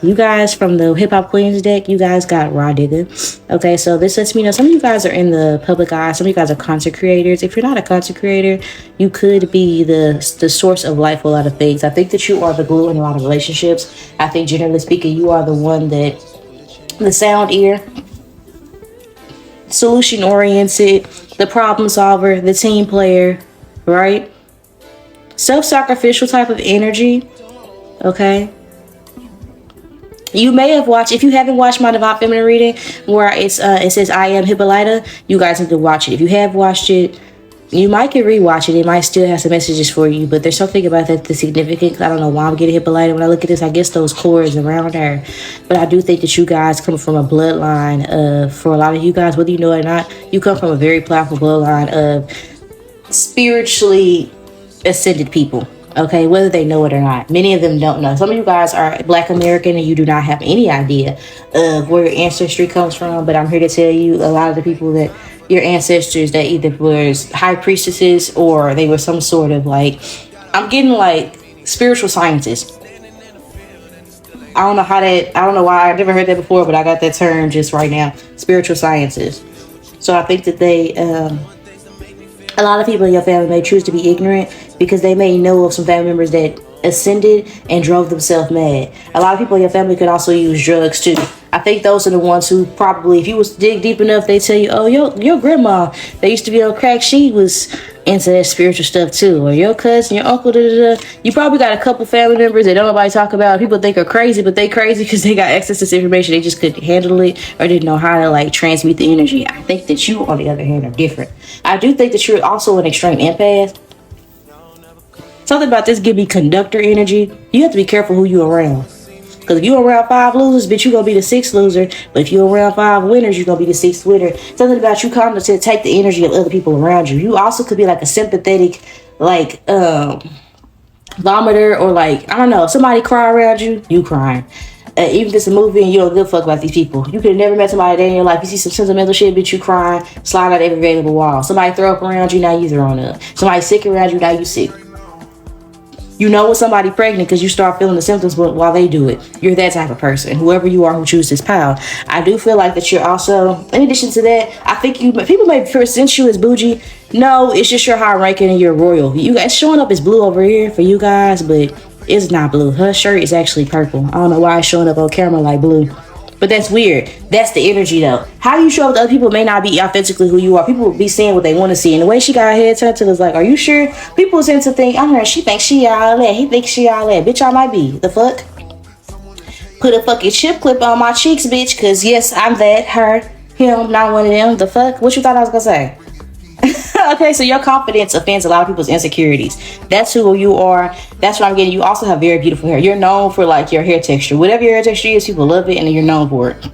You guys from the Hip Hop Queens deck, you guys got Raw Digger. Okay, so this lets me know some of you guys are in the public eye. Some of you guys are content creators. If you're not a content creator, you could be the source of life for a lot of things. I think that you are the glue in a lot of relationships. I think, generally speaking, you are the one that, the sound ear, solution oriented, the problem solver, the team player, right? Self-sacrificial type of energy. Okay. You may have watched, if you haven't watched my Divine Feminine reading where it says I am Hippolyta, you guys need to watch it. If you have watched it, you might can rewatch it. It might still have some messages for you, but there's something about that that's significant. I don't know why I'm getting Hippolyta. When I look at this, I guess those cords around her. But I do think that you guys come from a bloodline of, for a lot of you guys, whether you know it or not, you come from a very powerful bloodline of spiritually ascended people. Okay, whether they know it or not. Many of them don't know. Some of you guys are Black American and you do not have any idea of where your ancestry comes from. But I'm here to tell you, a lot of the people that your ancestors that either was high priestesses or they were some sort of like, I'm getting like spiritual scientists. I don't know why I never heard that before, but I got that term just right now. Spiritual scientists. So I think that they, a lot of people in your family may choose to be ignorant because they may know of some family members that ascended and drove themselves mad. A lot of people in your family could also use drugs too. I think those are the ones who probably, if you was dig deep enough, they tell you, oh, your grandma, they used to be on crack, she was into that spiritual stuff too. Or your cousin, your uncle, You probably got a couple family members that don't nobody talk about. People think are crazy, but they crazy because they got access to this information. They just couldn't handle it or didn't know how to like transmute the energy. I think that you, on the other hand, are different. I do think that you're also an extreme empath. Something about this give me conductor energy. You have to be careful who you around. Because if you're around 5 losers, bitch, you're going to be the 6th loser. But if you're around 5 winners, you're going to be the 6th winner. Something about you kind of to take the energy of other people around you. You also could be like a sympathetic, like, vomiter or like, I don't know, somebody cry around you, you crying. Even if it's a movie and you don't give a fuck about these people. You could have never met somebody in your life. You see some sentimental shit, bitch, you crying, slide out every available wall. Somebody throw up around you, now you throwing up. Somebody sick around you, now you sick. You know when somebody pregnant because you start feeling the symptoms while they do it. You're that type of person. Whoever you are who chooses this pile. I do feel like that you're also, in addition to that, I think people may present you as bougie. No, it's just your high ranking and you're royal. You guys showing up as blue over here for you guys, but it's not blue. Her shirt is actually purple. I don't know why it's showing up on camera like blue. But that's weird. That's the energy though. How you show up to other people may not be authentically who you are. People will be seeing what they want to see. And the way she got her head turned to is like, are you sure? People tend to think, I don't know, she thinks she all that. He thinks she all that. Bitch, I might be. The fuck? Put a fucking chip clip on my cheeks, bitch. Cause yes, I'm that, her, him, not one of them. The fuck? What you thought I was gonna say? Okay, so your confidence offends a lot of people's insecurities. That's who you are. That's what I'm getting. You also have very beautiful hair. You're known for like your hair texture. Whatever your hair texture is, people love it and you're known for it.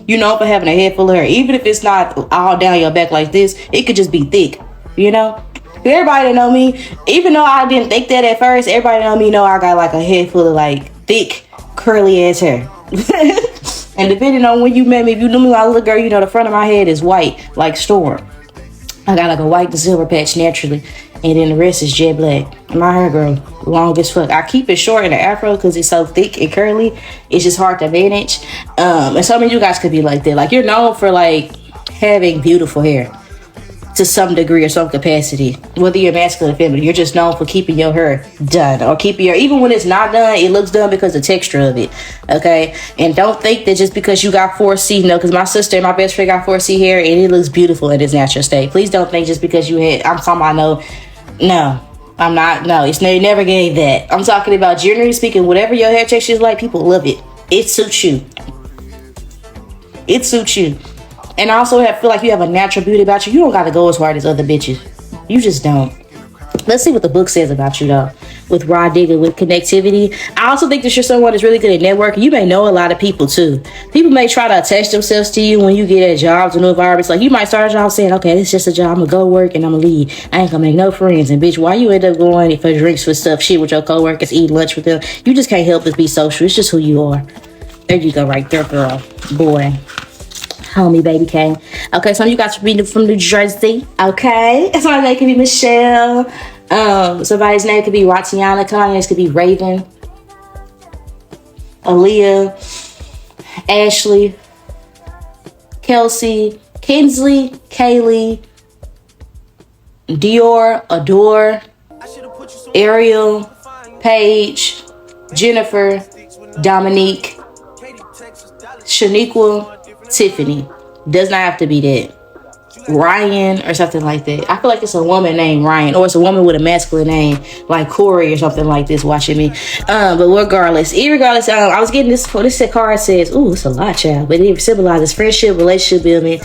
You're known for having a head full of hair. Even if it's not all down your back like this, it could just be thick, you know? Everybody that know me, even though I didn't think that at first, everybody that know me know I got like a head full of like thick, curly ass hair. And depending on when you met me, if you knew me when I was a little girl, you know the front of my head is white, like Storm. I got like a white and silver patch naturally, and then the rest is jet black. My hair grow long as fuck. I keep it short in the afro because it's so thick and curly. It's just hard to manage. And some of you guys could be like that. Like you're known for like having beautiful hair. to some degree or some capacity, whether you're masculine or feminine. You're just known for keeping your hair done, or keeping your, even when it's not done, it looks done because of the texture of it. Okay, and don't think that just because you got 4C, because my sister and my best friend got 4C hair and it looks beautiful in its natural state. Please don't think just because you had, I'm talking about no, I'm not, no, it's never gave that. I'm talking about generally speaking, whatever your hair texture is like, people love it. It suits you. It suits you. And I also feel like you have a natural beauty about you. You don't got to go as hard as other bitches. You just don't. Let's see what the book says about you, though. With 𝒮𝓂𝓂𝓒, with connectivity. I also think that you're someone that's really good at networking. You may know a lot of people, too. People may try to attach themselves to you when you get at jobs or new environments. Like, you might start a job saying, okay, this is just a job. I'm going to go work and I'm going to leave. I ain't going to make no friends. And, bitch, why you end up going for drinks for stuff, shit with your coworkers, eat lunch with them? You just can't help but be social. It's just who you are. There you go right there, girl. Boy. Homie, baby K. Okay, some of you guys be from New Jersey. Okay, somebody's name could be Michelle. Somebody's name could be Ratiana. Kanye's could be Raven, Aaliyah, Ashley, Kelsey, Kinsley, Kaylee, Dior, Adore, Ariel, Paige, Jennifer, Dominique, Shaniqua, Tiffany. Does not have to be that. Ryan or something like that. I feel like it's a woman named Ryan, or it's a woman with a masculine name like Corey or something like this watching me. But regardless, I was getting this card says, ooh, it's a lot, child, but it symbolizes friendship, relationship building,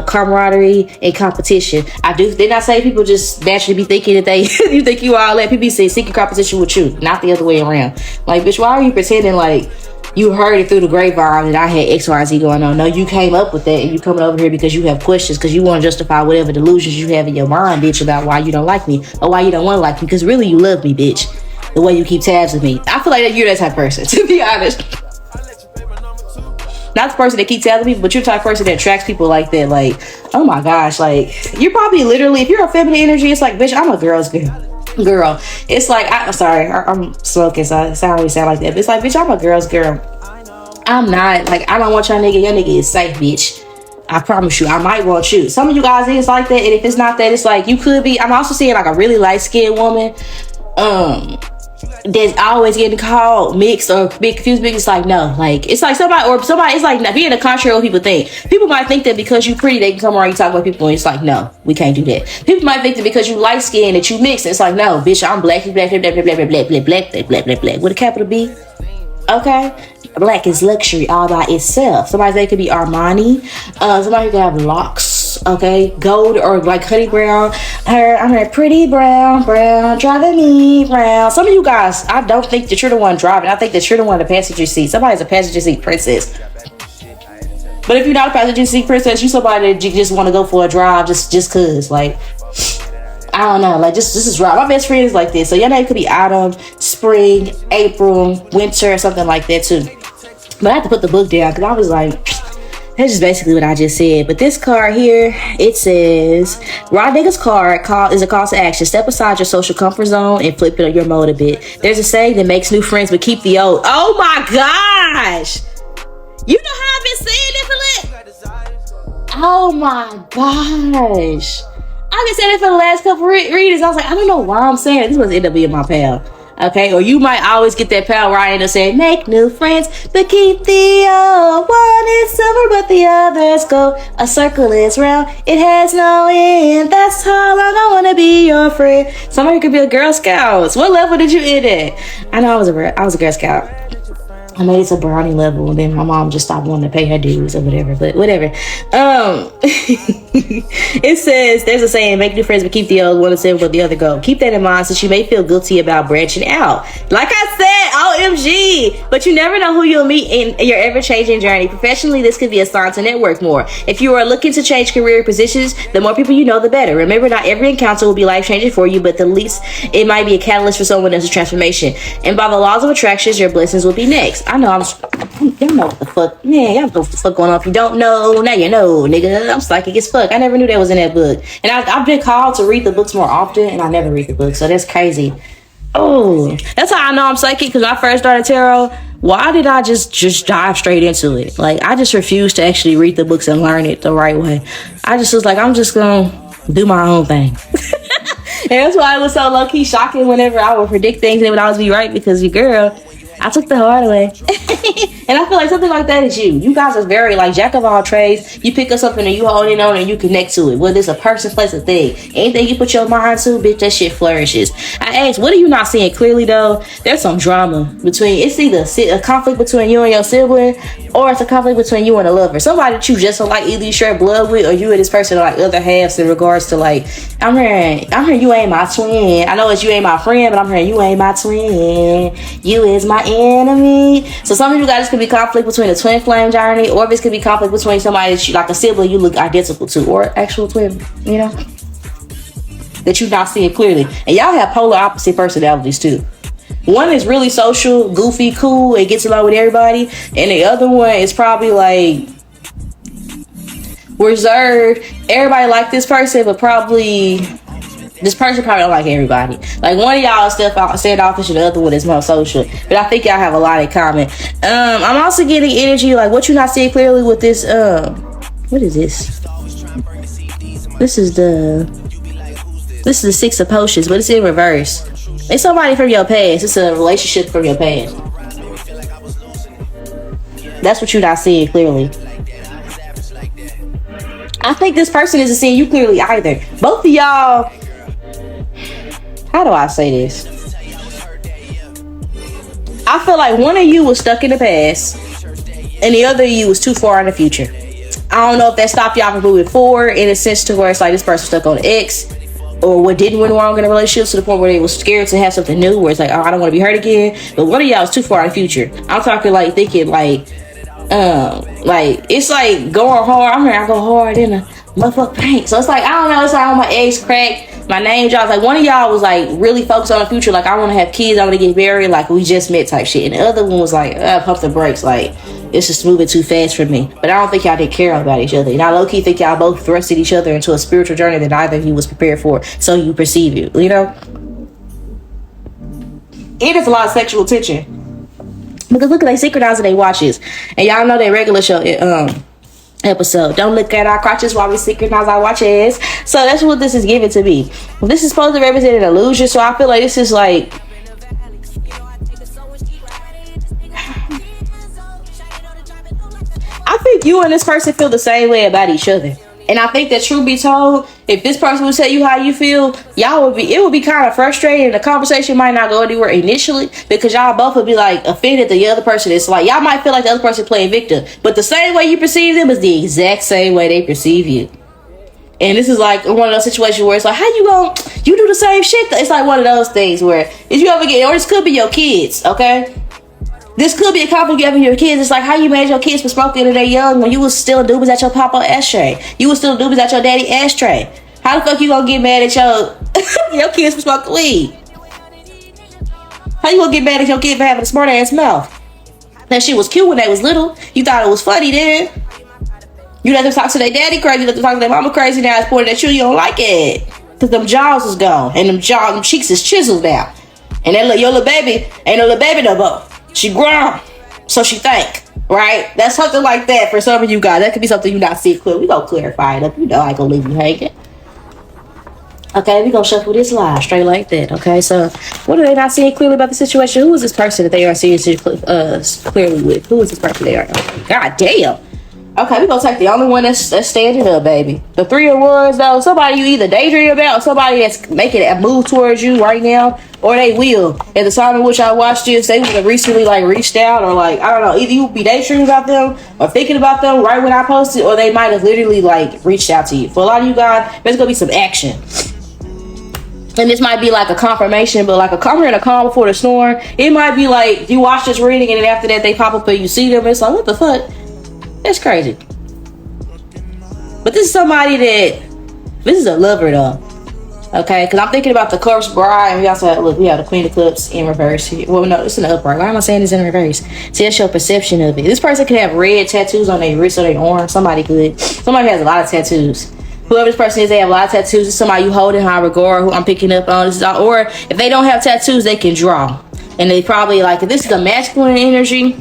camaraderie, and competition. Did not say people just naturally be thinking that they you think you all that. People say seeking competition with you, not the other way around. Like, bitch, why are you pretending like you heard it through the grapevine that I had X, Y, and Z going on? No, you came up with that, and you coming over here because you have questions, because you want to justify whatever delusions you have in your mind, bitch, about why you don't like me or why you don't want to like me. Because really, you love me, bitch. The way you keep tabs with me, I feel like you're that type of person, to be honest. Not the person that keeps tabs with me, but you're the type of person that attracts people like that. Like, oh my gosh, like you're probably literally, if you're a feminine energy, it's like, bitch, I'm a girl's girl. It's like, I'm sorry, I'm smoking, so I always sound like that, but it's like, bitch, I'm a girl's girl. I'm not, like, I don't want your nigga is safe, bitch. I promise you, I might want you. Some of you guys is like that, and if it's not that, it's like, you could be. I'm also seeing like a really light-skinned woman that's always getting called mixed or be confused. It's like, no, like, it's like somebody, it's like being the contrary of what people think. People might think that because you pretty, they can come around and talk about people, and it's like, no, we can't do that. People might think that because you light skinned that you mixed, and it's like, no, bitch, I'm black, black, black, black, black, black, black, black, black, black, black, black, with a capital B. Okay, black is luxury all by itself. Somebody's name could be Armani. Somebody could have locks. Okay, gold or like honey brown. I'm a pretty brown, driving me brown. Some of you guys, I don't think that you're the one driving. I think that you're the one in the passenger seat. Somebody's a passenger seat princess. But if you're not a passenger seat princess, you're somebody that you just want to go for a drive just cause. Like, I don't know, like just is right. My best friend is like this. So your name could be autumn, spring, April, winter, or something like that too. But I had to put the book down because I was like, that's just basically what I just said. But this card here, it says, 𝒮𝓂𝓂𝓒's card is a call to action. Step aside your social comfort zone and flip it on your mode a bit. There's a saying that makes new friends but keep the old. Oh my gosh! You know how I've been saying it for oh my gosh. I've been saying it for the last couple readings. I was like, I don't know why I'm saying it. This must end up being my pal. Okay, or you might always get that pal where I end up saying, make new friends, but keep the old. One is silver, but the other's gold. A circle is round, it has no end. That's how long I want to be your friend. Somebody could be a Girl Scout. What level did you end at? I know I was a Girl Scout. I made it to brownie level, and then my mom just stopped wanting to pay her dues or whatever. But whatever. It says, there's a saying, make new friends but keep the old. One is silver but the other gold. Keep that in mind since you may feel guilty about branching out. Like I said, OMG. But you never know who you'll meet in your ever-changing journey. Professionally, this could be a sign to network more. If you are looking to change career positions, the more people you know, the better. Remember, not every encounter will be life-changing for you, but the least it might be a catalyst for someone else's transformation. And by the laws of attraction, your blessings will be next. I know y'all know what the fuck, man, y'all know what the fuck going on. If you don't know, now you know, nigga. I'm psychic as fuck. I never knew that was in that book. And I've been called to read the books more often, and I never read the books, so that's crazy. Oh, that's how I know I'm psychic, because when I first started tarot, why did I just dive straight into it? Like, I just refused to actually read the books and learn it the right way. I just was like, I'm just gonna do my own thing. And that's why it was so low-key shocking whenever I would predict things and would always be right, because your girl, I took the hard way. And I feel like something like that is you. You guys are very like jack of all trades. You pick up something and you hold it on and you connect to it. Whether it's a person, place, a thing. Anything you put your mind to, bitch, that shit flourishes. I asked, what are you not seeing clearly though? There's some drama between, it's either a conflict between you and your sibling, or it's a conflict between you and a lover. Somebody that you just don't like, either you share blood with, or you and this person are like other halves in regards to like, I'm hearing you ain't my twin. I know it's you ain't my friend, but I'm hearing you ain't my twin. You is my enemy. So some of you guys could be conflict between a twin flame journey, or this could be conflict between somebody that you, like a sibling you look identical to, or actual twin, you know, that you're not seeing clearly. And y'all have polar opposite personalities too. One is really social, goofy, cool, and gets along with everybody, and the other one is probably like reserved. Everybody like this person, but probably this person probably don't like everybody. Like one of y'all is standoffish and the other one is more social. But I think y'all have a lot in common. I'm also getting energy, like what you're not seeing clearly with this, what is this? This is the Six of Potions, but it's in reverse. It's somebody from your past. It's a relationship from your past. That's what you're not seeing clearly. I think this person isn't seeing you clearly either. Both of y'all, how do I say this? I feel like one of you was stuck in the past and the other of you was too far in the future. I don't know if that stopped y'all from moving forward in a sense to where it's like this person stuck on the X, or what didn't went wrong in a relationship to the point where they was scared to have something new, where it's like, oh, I don't want to be hurt again. But one of y'all is too far in the future. I'm talking like thinking like it's like going hard. I'm here, I go hard in a motherfucking paint. So it's like, I don't know, it's like on my eggs crack, my name drops. Like one of y'all was like really focused on the future, like I want to have kids, I want to get married, like we just met type shit. And the other one was like, pump the brakes, like it's just moving too fast for me. But I don't think y'all did care about each other. And I low-key think y'all both thrusted each other into a spiritual journey that neither of you was prepared for, so you perceive it, you know? It is a lot of sexual tension. Because look at they synchronizing their watches. And y'all know that regular show episode, don't look at our crotches while we synchronize our watches. So that's what this is giving to me. This is supposed to represent an illusion, so I feel like this is like, I think you and this person feel the same way about each other. And I think that, truth be told, if this person would tell you how you feel, it would be kind of frustrating. The conversation might not go anywhere initially, because y'all both would be like offended the other person. It's like y'all might feel like the other person playing victim, but the same way you perceive them is the exact same way they perceive you. And this is like one of those situations where it's like, how you do the same shit? It's like one of those things where if you ever get, or this could be your kids, okay? This could be a conflict you have with your kids. It's like how you made your kids for smoking when they young, when you was still doobies at your papa ashtray. You was still doobies at your daddy ashtray. How the fuck you gonna get mad at your kids for smoking weed? How you gonna get mad at your kid for having a smart ass mouth? That shit was cute when they was little. You thought it was funny then. You let them talk to their daddy crazy, you let them talk to their mama crazy. Now it's pointed at you, you don't like it. Cause them jaws is gone. And them cheeks is chiseled now. And that your little baby ain't no little baby no more. She grown, so she think, right? That's something like that for some of you guys. That could be something you not see clear. We gonna clarify it up. You know I ain't gonna leave you hanging. Okay, we gonna shuffle this live straight like that. Okay, so what are they not seeing clearly about the situation? Who is this person that they are seeing clearly with? Who is this person they are? God damn. Okay, we gonna take the only one that's standing up, baby. The Three of Wands, though, somebody you either daydream about, or somebody that's making a move towards you right now, or they will. At the time in which I watched this, they would have recently like reached out, or like, I don't know, either you would be daydreaming about them or thinking about them right when I posted, or they might have literally like reached out to you. For a lot of you guys, there's gonna be some action. And this might be like a confirmation, but like a calm before the storm. It might be like you watch this reading and then after that they pop up and you see them. It's like, what the fuck? That's crazy. But this is somebody this is a lover though. Okay, because I'm thinking about the corpse bride, and we also have, look, we have the Queen of Cups in reverse here. Well, no, it's in the upright. Why am I saying this in reverse? See, that's your perception of it. This person could have red tattoos on their wrist or their arm. Somebody could. Somebody has a lot of tattoos. Whoever this person is, they have a lot of tattoos. It's somebody you hold in high regard, who I'm picking up on. Or if they don't have tattoos, they can draw. And they probably like, if this is a masculine energy,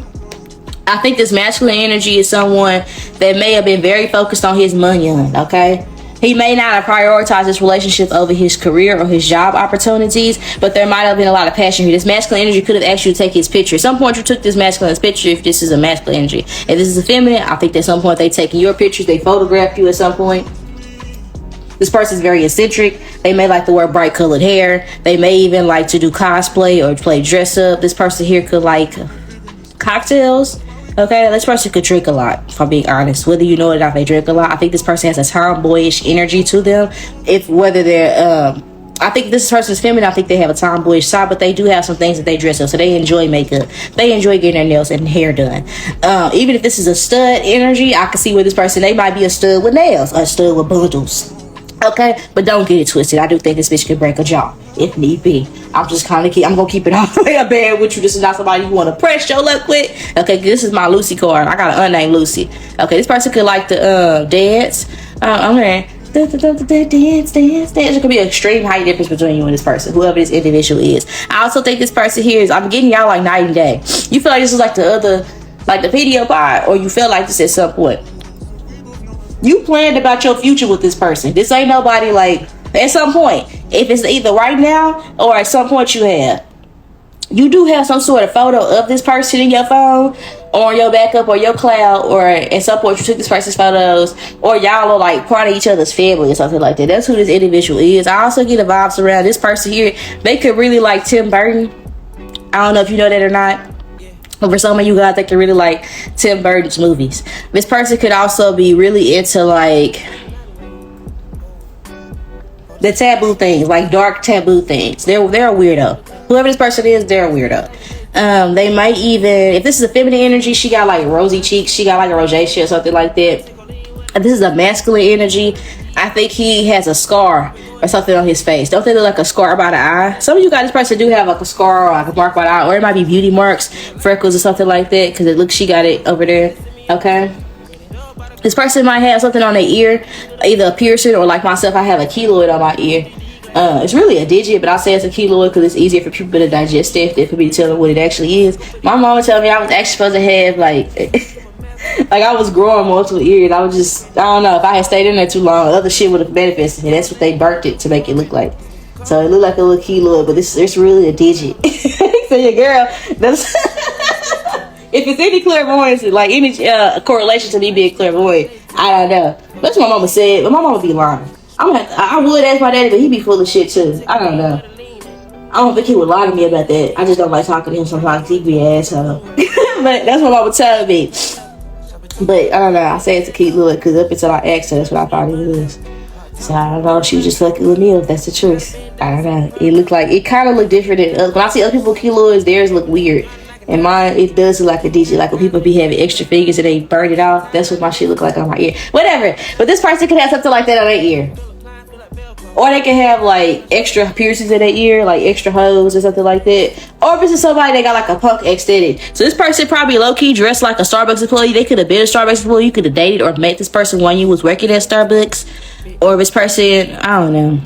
I think this masculine energy is someone that may have been very focused on his money, okay? He may not have prioritized this relationship over his career or his job opportunities, but there might have been a lot of passion here. This masculine energy could have asked you to take his picture. At some point, you took this masculine's picture if this is a masculine energy. If this is a feminine, I think at some point they taking your pictures, they photographed you at some point. This person is very eccentric. They may like to wear bright colored hair. They may even like to do cosplay or play dress up. This person here could like cocktails. Okay, this person could drink a lot, if I'm being honest. Whether you know it or not, they drink a lot. I think this person has a tomboyish energy to them. I think this person is feminine. I think they have a tomboyish side, but they do have some things that they dress up. So they enjoy makeup. They enjoy getting their nails and hair done. Even if this is a stud energy, I can see where this person, they might be a stud with nails, a stud with bundles. Okay, but don't get it twisted. I do think this bitch could break a jaw if need be. I'm just kind of I'm gonna keep it all the way up bad with you. This is not somebody you want to press your luck with. Okay, this is my Lucy card. I got an unnamed Lucy. Okay, this person could like to dance. Okay. Dance. There could be an extreme height difference between you and this person, whoever this individual is. I also think this person here is, I'm getting y'all like night and day. You feel like this is like the video pod, or you feel like this at some point. You planned about your future with this person. This ain't nobody like, at some point, if it's either right now or at some point you do have some sort of photo of this person in your phone or on your backup or your cloud, or at some point you took this person's photos, or y'all are like part of each other's family or something like that. That's who this individual is. I also get the vibes around this person here. They could really like Tim Burton. I don't know if you know that or not. But for some of you guys, they can really like Tim Burton's movies. This person could also be really into like the taboo things, like dark taboo things. They're a weirdo. Whoever this person is, they're a weirdo. They might even, if this is a feminine energy, she got like rosy cheeks, she got like a rosacea or something like that. If this is a masculine energy, I think he has a scar or something on his face. Don't they look like a scar by the eye? Some of you guys, this person do have like a scar or like a mark by the eye, or it might be beauty marks, freckles or something like that, because it looks, she got it over there. Okay, this person might have something on their ear, either a piercing or like myself, I have a keloid on my ear. It's really a digit, but I'll say it's a keloid because it's easier for people to digest it than for me to tell them what it actually is. My mama told me I was actually supposed to have like like I was growing multiple ears. I don't know, if I had stayed in there too long, other shit would have manifested. And that's what they burnt it to make it look like. So it looked like a little keloid, but it's really a digit. So your girl, that's if it's any clairvoyance, like any correlation to me being clairvoyant, I don't know. That's what my mama said, but my mama be lying. I would ask my daddy, but he be full of shit too. I don't know. I don't think he would lie to me about that. I just don't like talking to him sometimes. He be an asshole. But that's what mama told me. But I don't know, I say it's a keloid because up until I asked her, that's what I thought it was. So I don't know if she was just lucky with me, if that's the truth. I don't know. It kind of looked different than when I see other people with keloids, theirs look weird. And mine, it does look like a digit. Like when people be having extra fingers and they burn it off, that's what my shit look like on my ear. Whatever. But this person could have something like that on their ear. Or they can have like extra piercings in their ear, like extra hoes or something like that. Or if this is somebody that got like a punk aesthetic. So this person probably low-key dressed like a Starbucks employee. They could have been a Starbucks employee. You could have dated or met this person when you was working at Starbucks. Or if this person, I don't know.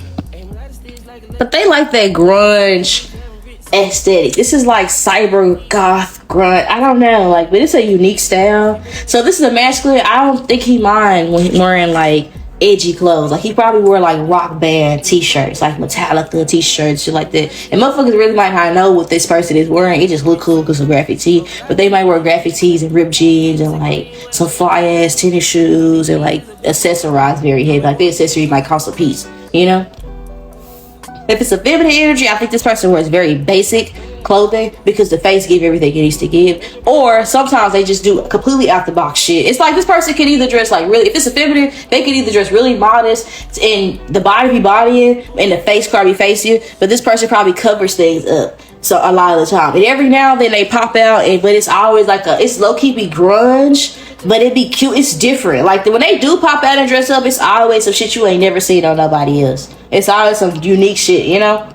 But they like that grunge aesthetic. This is like cyber goth grunge. I don't know, like, but it's a unique style. So this is a masculine. I don't think he mind when wearing like edgy clothes. Like he probably wore like rock band t-shirts, like Metallica t-shirts, shit like that. And motherfuckers really might not know what this person is wearing. It just look cool because of graphic tee. But they might wear graphic tees and ripped jeans and like some fly ass tennis shoes and like accessorize very heavy. Like the accessory might cost a piece, you know? If it's a feminine energy, I think this person wears very basic clothing because the face give everything it needs to give. Or sometimes they just do completely out the box shit. It's like this person can either dress like really, if it's a feminine, they can either dress really modest and the body be bodying and the face probably facing, but this person probably covers things up. So a lot of the time, and every now and then they pop out, but it's always like it's low-key be grunge, but it be cute. It's different. Like when they do pop out and dress up, it's always some shit you ain't never seen on nobody else. It's always some unique shit, you know,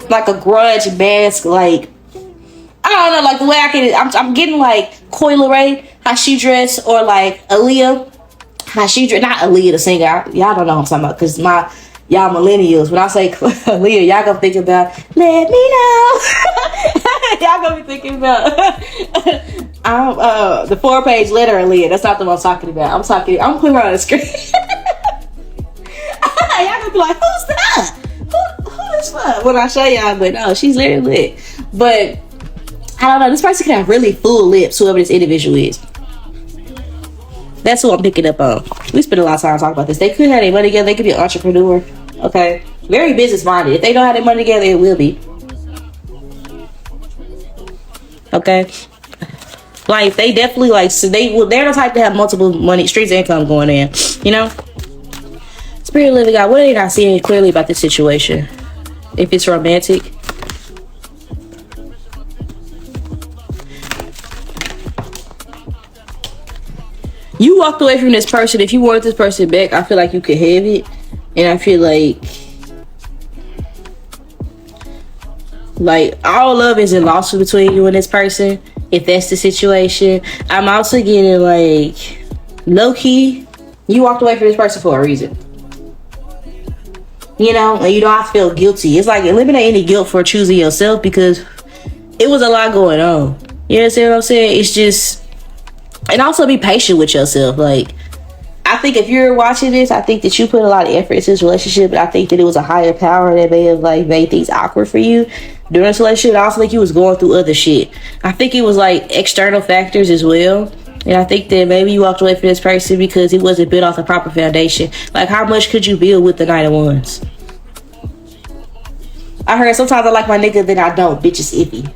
like a grunge mask. Like I don't know, like the way I'm getting like 𝒯𝒃_𝓒𝓒, how she dress, or like Aaliyah, how she dress. Not Aaliyah the singer. Y'all don't know what I'm talking about because y'all millennials. When I say Aaliyah, y'all gonna think about "Let Me Know." Y'all gonna be thinking about the 4-page letter Aaliyah. That's not the one I'm talking about. I'm putting her on the screen. Y'all gonna be like, who's that? Who is that? When I show y'all, but no, she's literally lit. But I don't know, this person can have really full lips, whoever this individual is. That's who I'm picking up on. We spend a lot of time talking about this. They could have their money together. They could be an entrepreneur. Okay? Very business minded. If they don't have their money together, it will be. Okay? Like, they definitely, like, so they're the type to have multiple money, streams of income going in. You know? Spirit living God, what are they not seeing clearly about this situation? If it's romantic. You walked away from this person. If you wanted this person back, I feel like you could have it. And I feel like all love isn't lost between you and this person, if that's the situation. I'm also getting like, low-key, you walked away from this person for a reason. You know, and you don't have to feel guilty. It's like, eliminate any guilt for choosing yourself, because it was a lot going on. You understand what I'm saying? It's just, and also be patient with yourself. Like, I think if you're watching this, I think that you put a lot of effort into this relationship, and I think that it was a higher power that may have like made things awkward for you during this relationship. I also think you was going through other shit. I think it was like external factors as well. And I think that maybe you walked away from this person because it wasn't built off the proper foundation. Like, how much could you build with the Knight of Wands? I heard sometimes I like my nigga, then I don't. Bitch is iffy.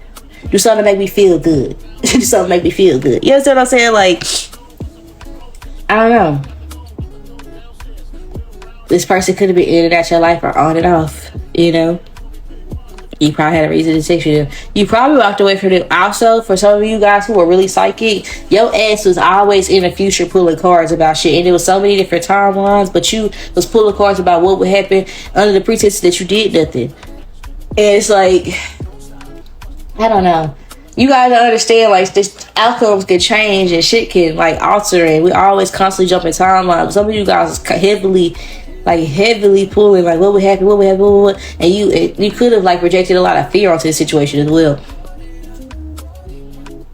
Do something to make me feel good. Do something to make me feel good. You understand what I'm saying? Like, I don't know. This person could have been in and out your life or on and off, you know? You probably had a reason to text you. You probably walked away from them. Also, for some of you guys who are really psychic, your ass was always in the future pulling cards about shit. And there was so many different timelines, but you was pulling cards about what would happen under the pretense that you did nothing. And it's like, I don't know. You guys don't understand, like, this outcomes can change and shit can, like, alter. And we always constantly jump in timelines. Some of you guys is heavily pulling, like, what would happen, and you could have like projected a lot of fear onto this situation as well.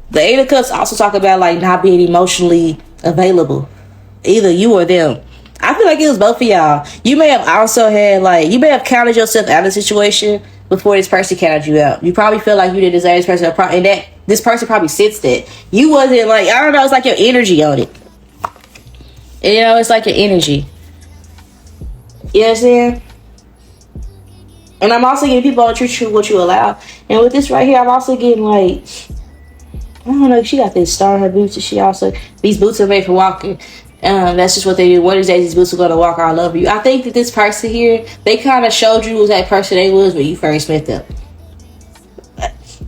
The Eight of Cups also talk about like not being emotionally available, either you or them. I feel like it was both of y'all. You may have also had like, you may have counted yourself out of the situation before this person counted you out. You probably feel like you didn't deserve this person, and that this person probably sensed that you wasn't, like, I don't know, it's like your energy on it. And, you know, it's like your energy. You know what I'm saying? And I'm also getting people on treat you what you allow. And with this right here, I'm also getting like, I don't know, she got this star in her boots, and she also, these boots are made for walking. That's just what they do. One of these days, these boots are going to walk all over you. I think that this person here, they kind of showed you who that person they was when you first met them.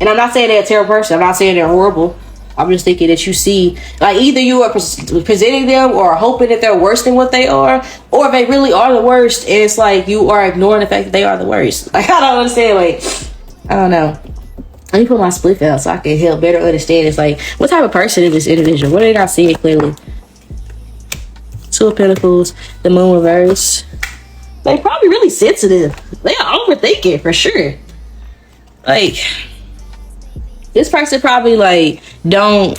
And I'm not saying they're a terrible person. I'm not saying they're horrible. I'm just thinking that you see, like, either you are presenting them or hoping that they're worse than what they are, or if they really are the worst, and it's like you are ignoring the fact that they are the worst. Like, I don't understand. Like, I don't know. Let me put my split out so I can help better understand. It's like, what type of person is this individual? What are they not seeing clearly? Two of Pentacles, the Moon reverse. They probably really sensitive. They are overthinking for sure. Like, this person probably like don't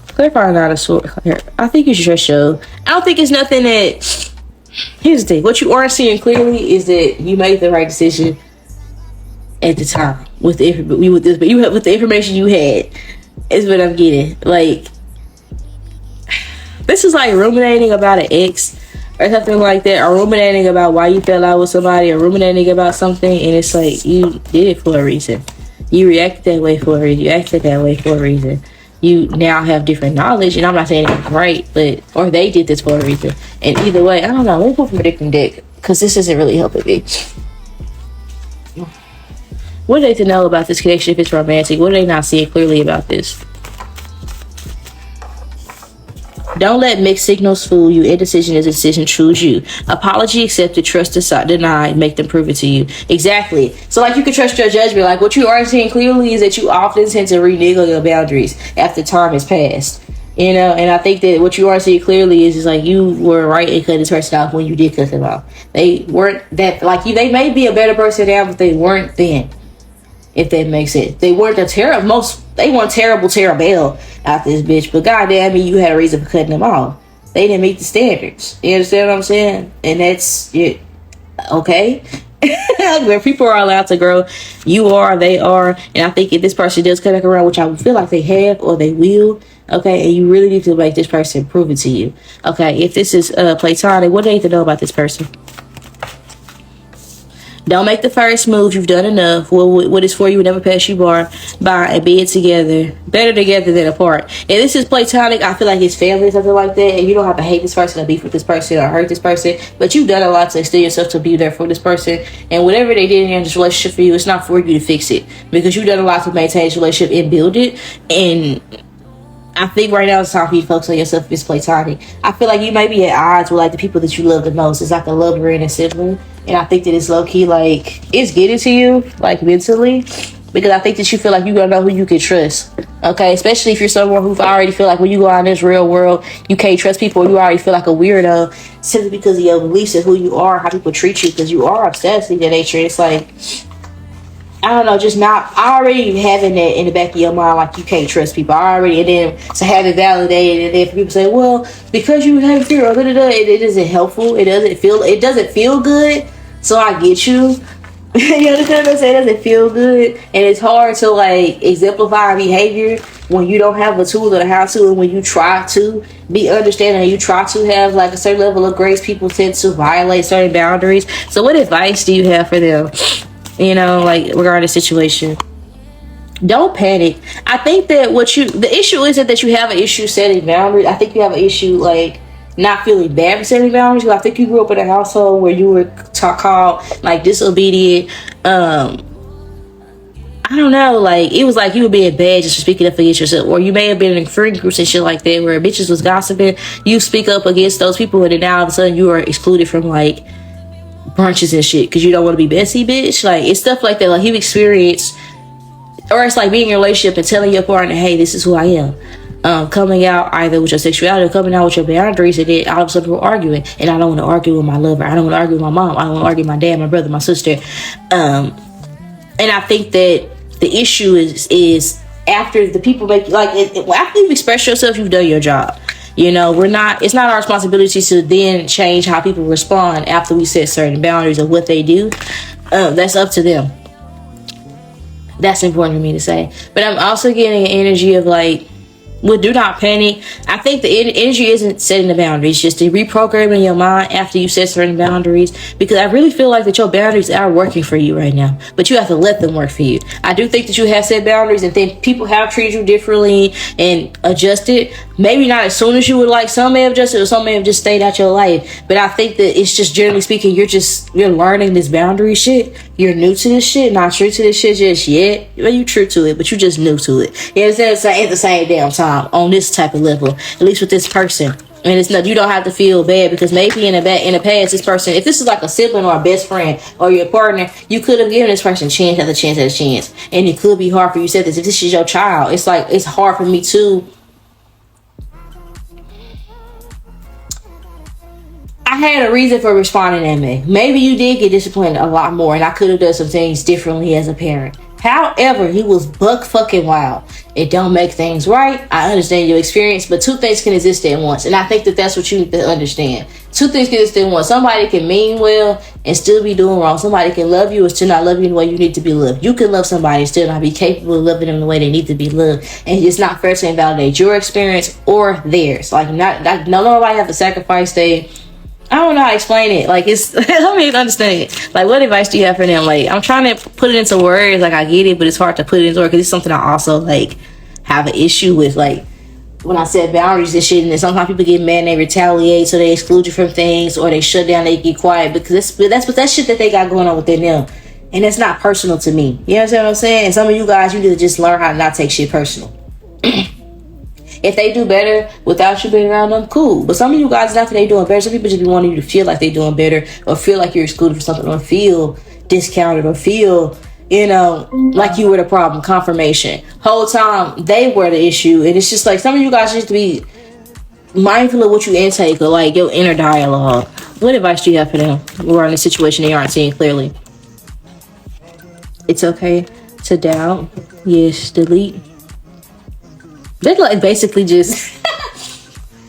clarify not a sword here. I think you should trust your. I don't think it's nothing that. Here's the thing: what you are seeing clearly is that you made the right decision at the time with the information you had. Is what I'm getting. Like, this is like ruminating about an ex or something like that, or ruminating about why you fell out with somebody, or ruminating about something, and it's like you did it for a reason. You reacted that way for a reason. You acted that way for a reason. You now have different knowledge, and I'm not saying it's right, but, or they did this for a reason. And either way, I don't know. Let me pull from a different deck, because this isn't really helping me. What do they to know about this connection if it's romantic? What do they not see clearly about this? Don't let mixed signals fool you. Indecision is a decision. Choose you. Apology accepted. Trust denied. Make them prove it to you. Exactly. So, like, you can trust your judgment. Like, what you are seeing clearly is that you often tend to renege on your boundaries after time has passed. You know, and I think that what you are seeing clearly is like you were right in cutting this person off when you did cut them off. They weren't that, like, you. They may be a better person now, but they weren't then. If that makes sense. They weren't they weren't terrible out this bitch, but goddamn me, you had a reason for cutting them off. they didn't meet the standards. You understand what I'm saying? And that's it. Okay. Where people are allowed to grow, you are, they are, and I think if this person does come back around, which I would feel like they have or they will, okay, and you really need to make this person prove it to you. Okay, if this is platonic, what do you need to know about this person? Don't make the first move. You've done enough. What is for you will never pass you by, and be it together. Better together than apart. And this is platonic. I feel like it's family or something like that. And you don't have to hate this person or beef with this person or hurt this person. But you've done a lot to extend yourself to be there for this person. And whatever they did in this relationship for you, it's not for you to fix it. Because you've done a lot to maintain this relationship and build it. And I think right now it's time for you to focus on yourself if it's platonic. I feel like you may be at odds with like the people that you love the most. It's like a lover and a sibling. And I think that it's low-key like it's getting to you like mentally, because I think that you feel like you don't know who you can trust. Okay, especially if you're someone who already feel like when you go out in this real world you can't trust people, or you already feel like a weirdo simply because of your beliefs and who you are, how people treat you, because you are obsessed with that nature. It's like, I don't know, just not already having that in the back of your mind, like you can't trust people already, and then to have it validated, and then for people say, well, because you have fear, it isn't helpful. It doesn't feel good. So I get you. You understand what I'm saying? It doesn't feel good, and it's hard to like exemplify behavior when you don't have a tool or how to, and when you try to be understanding and you try to have like a certain level of grace, people tend to violate certain boundaries. So what advice do you have for them? You know, like regarding the situation, don't panic. I think that the issue isn't that you have an issue setting boundaries. I think you have an issue like not feeling bad for setting boundaries. I think you grew up in a household where you were called like disobedient. I don't know, like it was like you were being bad just for speaking up against yourself, or you may have been in friend groups and shit like that where bitches was gossiping. You speak up against those people, and then now all of a sudden you are excluded from like brunches and shit because you don't want to be Bessie, bitch. Like it's stuff like that. Like you experience, or it's like being in a relationship and telling your partner, hey, this is who I am. Coming out either with your sexuality or coming out with your boundaries, and then all of a sudden we're arguing, and I don't want to argue with my lover, I don't want to argue with my mom, I don't want to argue with my dad, my brother, my sister. And I think that the issue is after the people make like after you've expressed yourself, you've done your job. You know, it's not our responsibility to then change how people respond after we set certain boundaries of what they do. That's up to them. That's important for me to say. But I'm also getting an energy of like, well, do not panic. I think the energy isn't setting the boundaries, just to reprogramming your mind after you set certain boundaries, because I really feel like that your boundaries are working for you right now, but you have to let them work for you. I do think that you have set boundaries, and then people have treated you differently and adjusted. Maybe not as soon as you would like. Some may have adjusted, or some may have just stayed out your life. But I think that it's just generally speaking, you're learning this boundary shit. You're new to this shit, not true to this shit just yet. Well, you true to it, but you just new to it. You understand? At the same damn time, on this type of level, at least with this person. And it's not, you don't have to feel bad, because maybe in the past, this person, if this is like a sibling or a best friend or your partner, you could have given this person chance after chance after chance. And it could be hard for you. Said this, if this is your child, it's like it's hard for me too. I had a reason for responding that way. Maybe you did get disciplined a lot more, and I could have done some things differently as a parent. However, he was buck fucking wild. It don't make things right. I understand your experience, but two things can exist at once. And I think that that's what you need to understand. Two things can exist at once. Somebody can mean well and still be doing wrong. Somebody can love you and still not love you in the way you need to be loved. You can love somebody and still not be capable of loving them the way they need to be loved. And it's not fair to invalidate your experience or theirs. Like, nobody have to sacrifice their... I don't know how to explain it. Like, it's, let me understand it. Like, what advice do you have for them? Like, I'm trying to put it into words. Like, I get it, but it's hard to put it into words because it's something I also, like, have an issue with. Like, when I set boundaries and shit, and then sometimes people get mad and they retaliate, so they exclude you from things, or they shut down, they get quiet, because that's shit that they got going on within them. And it's not personal to me. You understand what I'm saying? And some of you guys, you need to just learn how to not take shit personal. If they do better without you being around them, cool. But some of you guys, not that they doing better. Some people just be wanting you to feel like they doing better, or feel like you're excluded from something, or feel discounted, or feel, you know, like you were the problem. Confirmation. Whole time they were the issue. And it's just like, some of you guys need to be mindful of what you intake, or like your inner dialogue. What advice do you have for them who are in a situation they aren't seeing clearly? It's okay to doubt. Yes, delete. They're like basically just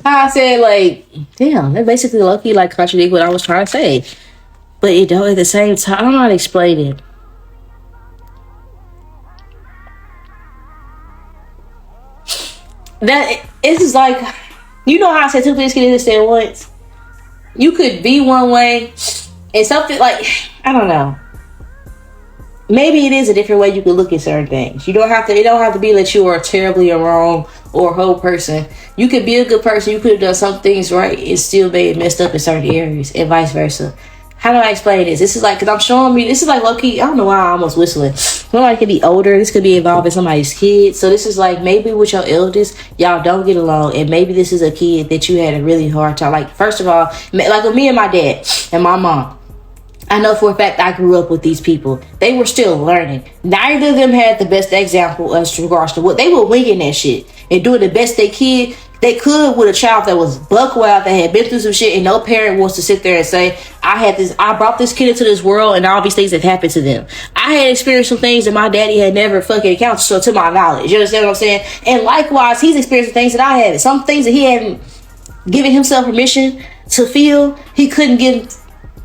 how I said, like, damn, that basically low-key, like, contradict what I was trying to say. But it don't at the same time, I don't know how to explain it. That it's just like, you know how I said two things can exist at once. You could be one way and something like, I don't know. Maybe it is a different way you could look at certain things. You don't have to. It don't have to be that you are terribly wrong or a whole person. You could be a good person. You could have done some things right and still made messed up in certain areas, and vice versa. How do I explain this? This is like, because I'm showing me, this is like low-key, I don't know why I'm almost whistling. Somebody could be older. This could be involving somebody's kid. So this is like, maybe with your eldest, y'all don't get along. And maybe this is a kid that you had a really hard time. Like, first of all, like with me and my dad and my mom, I know for a fact I grew up with these people. They were still learning. Neither of them had the best example as regards to what they were winging that shit and doing the best they could with a child that was buck wild, that had been through some shit, and no parent wants to sit there and say, I brought this kid into this world and all these things have happened to them. I had experienced some things that my daddy had never fucking encountered, so to my knowledge. You understand what I'm saying? And likewise, he's experienced things that I haven't. Some things that he hadn't given himself permission to feel, he couldn't give.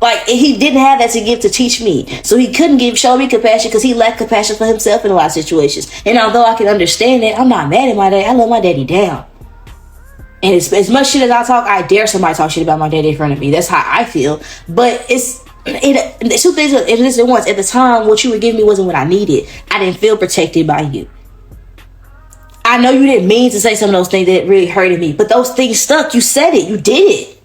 Like, he didn't have that to give to teach me. So he couldn't show me compassion because he lacked compassion for himself in a lot of situations. And although I can understand that, I'm not mad at my daddy. I love my daddy down. And as much shit as I talk, I dare somebody talk shit about my daddy in front of me. That's how I feel. But it's two things at once. At the time, what you were giving me wasn't what I needed. I didn't feel protected by you. I know you didn't mean to say some of those things that really hurted me. But those things stuck. You said it. You did it.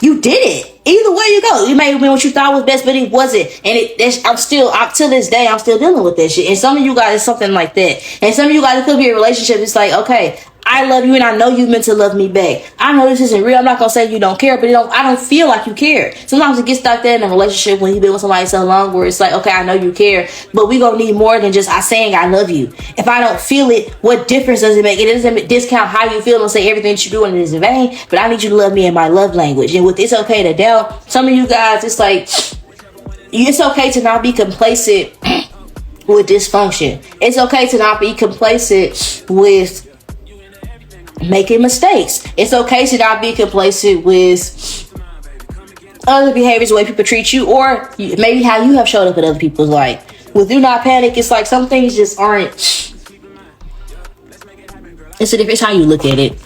You did it. Either way you go. It may have been what you thought was best, but it wasn't. And to this day, I'm still dealing with that shit. And some of you guys, it's something like that. And some of you guys, it could be a relationship. It's like, okay, I love you and I know you meant to love me back. I know this isn't real. I'm not going to say you don't care, but I don't feel like you care. Sometimes it gets like that in a relationship when you've been with somebody so long where it's like, okay, I know you care, but we going to need more than just saying I love you. If I don't feel it, what difference does it make? It doesn't discount how you feel and say everything that you do and it is in vain, but I need you to love me in my love language. And with it's okay to doubt, some of you guys, it's like, it's okay to not be complacent with dysfunction. It's okay to not be complacent with making mistakes. It's okay to not be complacent with other behaviors, the way people treat you, or maybe how you have showed up in other people's life. With Do Not Panic, it's like some things just aren't. It's a difference how you look at it.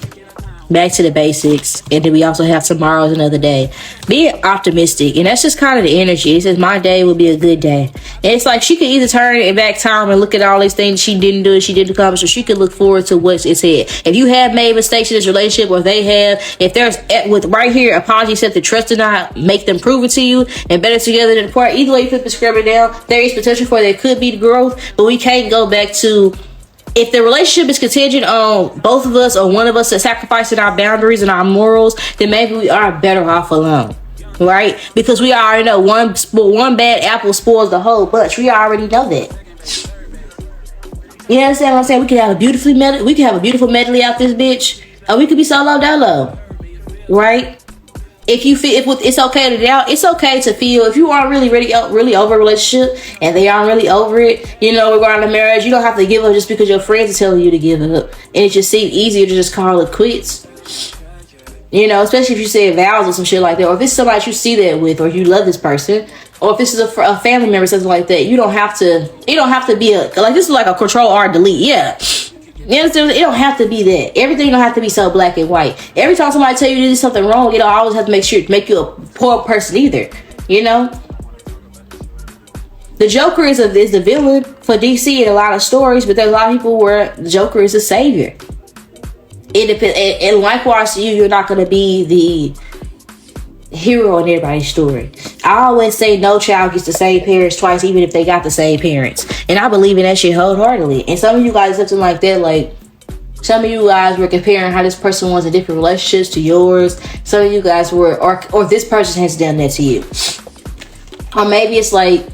Back to the basics. And then we also have Tomorrow's Another Day. Being optimistic. And that's just kind of the energy. It says my day will be a good day. And it's like she could either turn it back time and look at all these things she didn't do, she didn't accomplish, or she could look forward to what's ahead. If you have made mistakes in this relationship, or they have, if there's with right here, apology set the trust or not, make them prove it to you, and better together than apart. Either way you flip the script down, there is potential for there could be growth, but we can't go back to, if the relationship is contingent on both of us or one of us sacrificing our boundaries and our morals, then maybe we are better off alone, right? Because we already know one bad apple spoils the whole bunch. We already know that. You understand what I'm saying? We could have a beautiful medley out this bitch, or we could be solo dolo, right? If you feel, if it's okay to doubt, it's okay to feel. If you aren't really over a relationship and they aren't really over it, regarding the marriage, you don't have to give up just because your friends are telling you to give up. And it just seems easier to just call it quits. Especially if you say vows or some shit like that, or if it's somebody you see that with, or you love this person, or if this is a family member, something like that. You don't have to. It don't have to be this is like a Control-Alt-Delete. Yeah. You understand? It don't have to be that. Everything don't have to be so black and white. Every time somebody tell you to do something wrong, you don't always have to make you a poor person either. The Joker is the villain for DC in a lot of stories, but there's a lot of people where the Joker is the savior. It depends, and likewise to you, you're not going to be the hero in everybody's story. I always say no child gets the same parents twice, even if they got the same parents. And I believe in that shit wholeheartedly. And some of you guys, something like that, like some of you guys were comparing how this person was in different relationships to yours. Some of you guys were, or this person has done that to you. Or maybe it's like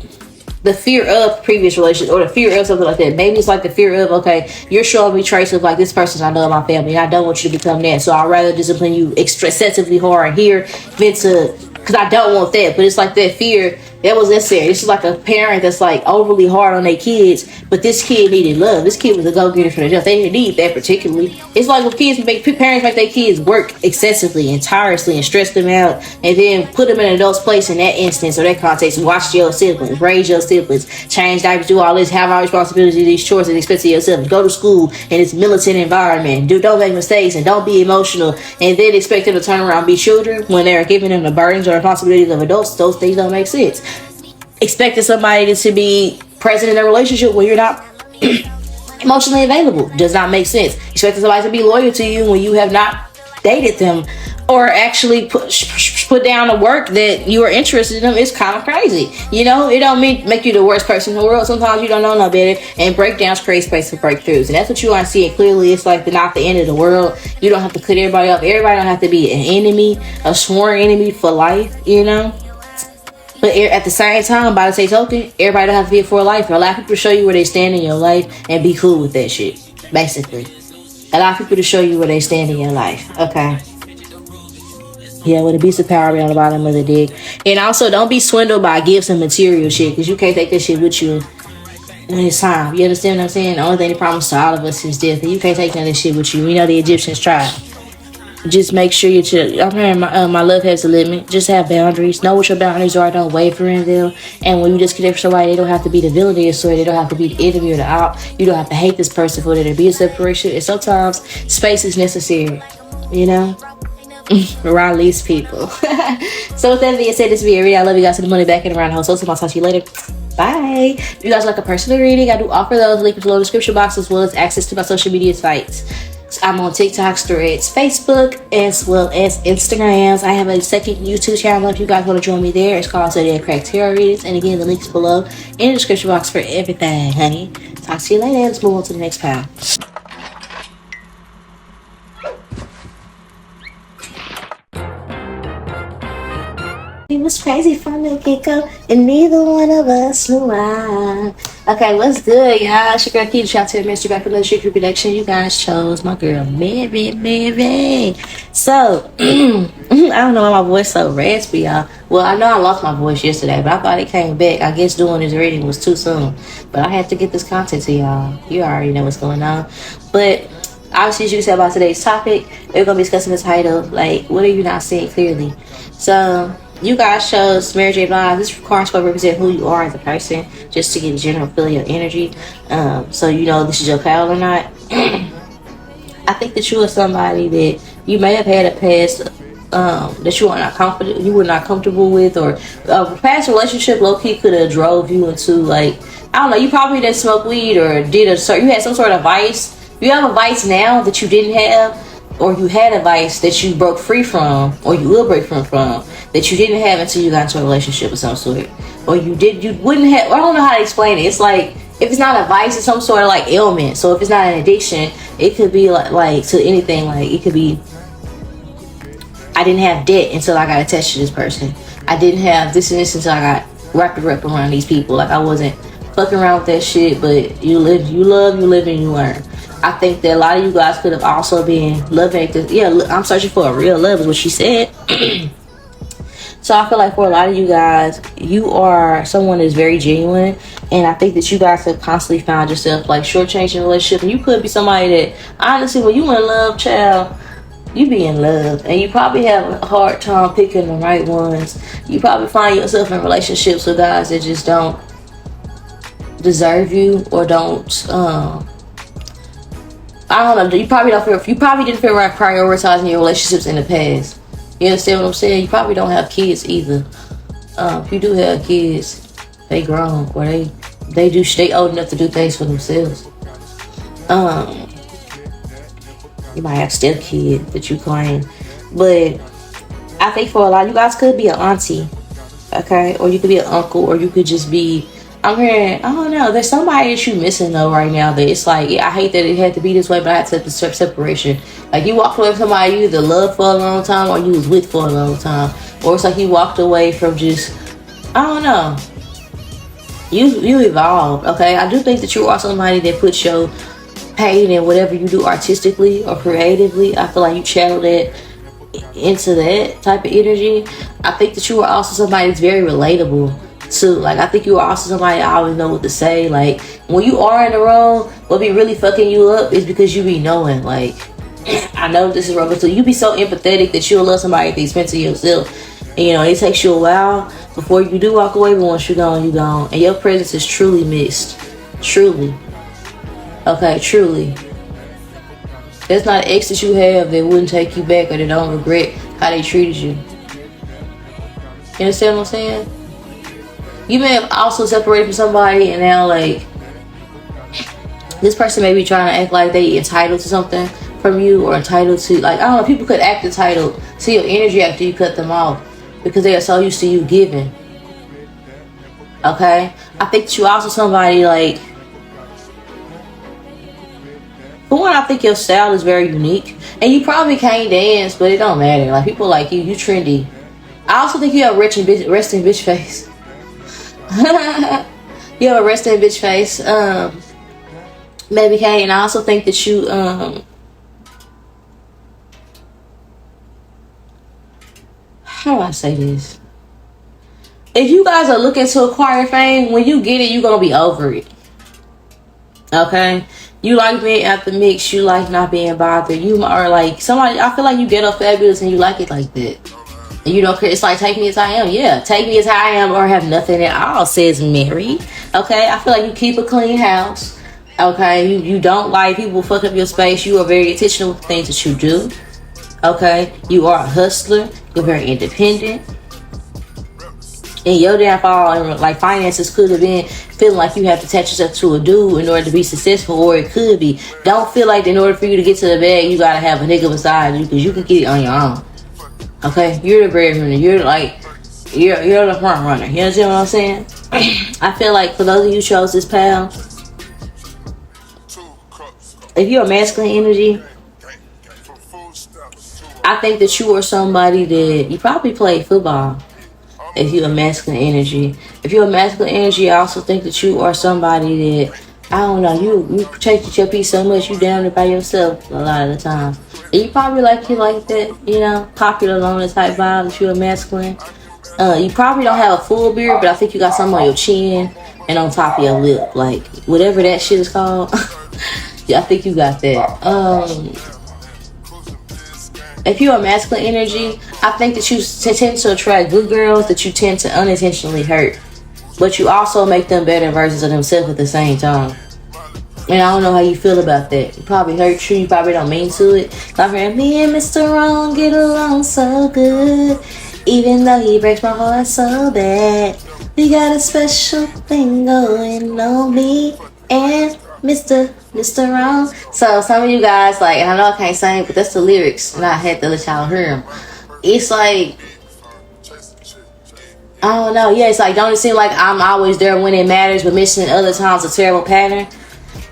the fear of previous relationships, or the fear of something like that. Maybe it's like the fear of, okay, you're showing me traits of like this person I know in my family, and I don't want you to become that. So I'd rather discipline you excessively hard here than because I don't want that. But it's like that fear That was necessary. This is like a parent that's like overly hard on their kids, but this kid needed love. This kid was a go-getter for themselves. They didn't need that particularly. It's like when parents make their kids work excessively and tirelessly and stress them out, and then put them in an adult's place in that instance or that context. Watch your siblings, raise your siblings, change diapers, do all this, have all responsibilities, these chores, and expect of yourself. Go to school in this militant environment. Don't make mistakes and don't be emotional, and then expect them to turn around and be children when they're giving them the burdens or responsibilities of adults. Those things don't make sense. Expecting somebody to be present in a relationship when you're not emotionally available does not make sense. Expecting somebody to be loyal to you when you have not dated them or actually put down the work that you are interested in them is kind of crazy. You know, it don't make you the worst person in the world. Sometimes you don't know no better, and breakdowns create space for breakthroughs, and that's what you want to see. It clearly, it's like not the end of the world. You don't have to cut everybody up. Everybody don't have to be an enemy, a sworn enemy for life, you know. But at the same time, by the same token, everybody don't have to be for life. A lot of people show you where they stand in your life and be cool with that shit, basically. A lot of people to show you where they stand in your life, okay? Yeah, with a beast of power be on the bottom of the dick. And also, don't be swindled by gifts and material shit, because you can't take that shit with you when it's time. You understand what I'm saying? The only thing they promise to all of us is death, and you can't take none of this shit with you. We know the Egyptians tried. Just make sure you chill. I'm hearing my love has a limit. Just have boundaries. Know what your boundaries are. Don't waver in them. And when you disconnect from somebody, they don't have to be the villain of your story. They don't have to be the enemy or the op. You don't have to hate this person for there to be a separation. And sometimes space is necessary. You know? Around these people. So with that being said, this video, I love you guys. To the money back and around the house. So I'll talk to you later. Bye. If you guys like a personal reading, I do offer those. Link below in the description box, as well as access to my social media sites. I'm on TikTok, Threads, Facebook, as well as Instagrams. I have a second YouTube channel if you guys want to join me there. It's called 𝒮𝓂𝓒𝓂 Tarot Readings. And again, the link's below in the description box for everything, honey. Talk to you later. Let's move on to the next pile. It was crazy from the get-go, and neither one of us knew why. Okay, what's good, y'all? It's your girl Q. Shout out to the mystery back for the secret production. You guys chose my girl, Mary. So, I don't know why my voice so raspy, y'all. Well, I know I lost my voice yesterday, but I thought it came back. I guess doing this reading was too soon. But I had to get this content to y'all. You already know what's going on. But obviously, as you can tell about today's topic, we're going to be discussing the title, like, what are you not seeing clearly? So, you guys chose Mary J. Blige. This horoscope represent who you are as a person, just to get a general feeling of energy. So you know this is your pal or not. I think that you are somebody that you may have had a past that you were not comfortable with, or a past relationship low-key could have drove you into, like, I don't know, you probably didn't smoke weed or you had some sort of vice. You have a vice now that you didn't have, or you had a vice that you broke free from, or you will break from that you didn't have until you got into a relationship of some sort, or you wouldn't have. I don't know how to explain it. It's like, if it's not a vice, it's some sort of like ailment. So if it's not an addiction, it could be like to anything. Like, it could be, I didn't have debt until I got attached to this person. I didn't have this and this until I got wrapped around these people. Like, I wasn't fucking around with that shit. But you live, and you learn. I think that a lot of you guys could have also been loving this. Yeah, I'm searching for a real love is what she said. So I feel like for a lot of you guys, you are someone that's very genuine, and I think that you guys have constantly found yourself like shortchanging relationship, and you could be somebody that honestly, when you in love, child, you be in love, and you probably have a hard time picking the right ones. You probably find yourself in relationships with guys that just don't deserve you, or don't I don't know. You probably didn't feel right prioritizing your relationships in the past. You understand what I'm saying? You probably don't have kids either. If you do have kids, they grown, or they old enough to do things for themselves. You might have step kid that you claim, but I think for a lot, you guys could be an auntie, okay, or you could be an uncle, or you could just be. I'm hearing, I don't know, there's somebody that you missing though right now that it's like, I hate that it had to be this way, but I had to have the separation. Like, you walked away from somebody you either loved for a long time or you was with for a long time. Or it's like you walked away from just, I don't know. You evolved, okay? I do think that you are somebody that puts your pain in whatever you do artistically or creatively. I feel like you channel that into that type of energy. I think that you are also somebody that's very relatable. too. Like, I think you are also somebody that always know what to say. Like, when you are in the wrong, what be really fucking you up is because you be knowing, like, I know this is wrong, but so you be so empathetic that you'll love somebody at the expense of yourself. And, you know, it takes you a while before you do walk away, but once you're gone, you're gone. And your presence is truly missed. Truly. Okay, truly. There's not an ex that you have that wouldn't take you back or that don't regret how they treated you. You understand what I'm saying? You may have also separated from somebody and now, like, this person may be trying to act like they entitled to something from you or entitled to, like, I don't know, people could act entitled to your energy after you cut them off because they are so used to you giving. Okay? I think that you also somebody, like, for one, I think your style is very unique. And you probably can't dance, but it don't matter. Like, people like you trendy. I also think you have resting bitch face. You have a resting bitch face. Maybe Kay. And I also think that you, how do I say this? If you guys are looking to acquire fame, when you get it, you're going to be over it. Okay? You like being at the mix. You like not being bothered. You are like somebody. I feel like you get up fabulous and you like it like that. And you don't care. It's like, take me as I am. Yeah, take me as I am or have nothing at all, says Mary. Okay? I feel like you keep a clean house. Okay? You don't like people fuck up your space. You are very intentional with the things that you do. Okay? You are a hustler. You're very independent. And your downfall and like finances could have been feeling like you have to attach yourself to a dude in order to be successful, or it could be don't feel like in order for you to get to the bag you gotta have a nigga beside you because you can get it on your own. Okay, you're the breadwinner. You're like you're the front runner. You understand what I'm saying? I feel like for those of you who chose this pal, if you're a masculine energy, I think that you are somebody that you probably played football. If you're a masculine energy, I also think that you are somebody that, I don't know, you take your piece so much, you down there by yourself a lot of the time. And you probably like you like that, you know, popular loner type vibe if you're a masculine. You probably don't have a full beard, but I think you got something on your chin and on top of your lip, like whatever that shit is called. Yeah, I think you got that. If you're a masculine energy, I think that you tend to attract good girls that you tend to unintentionally hurt. But you also make them better versions of themselves at the same time. And I don't know how you feel about that. It probably hurt you. You probably don't mean to it. I've heard me and Mr. Wrong get along so good. Even though he breaks my heart so bad. We got a special thing going on, me and Mr. Wrong. So some of you guys, like, and I know I can't sing, but that's the lyrics, and I had to let y'all hear them. It's like, I don't know. Yeah, it's like, don't it seem like I'm always there when it matters, but missing other times a terrible pattern?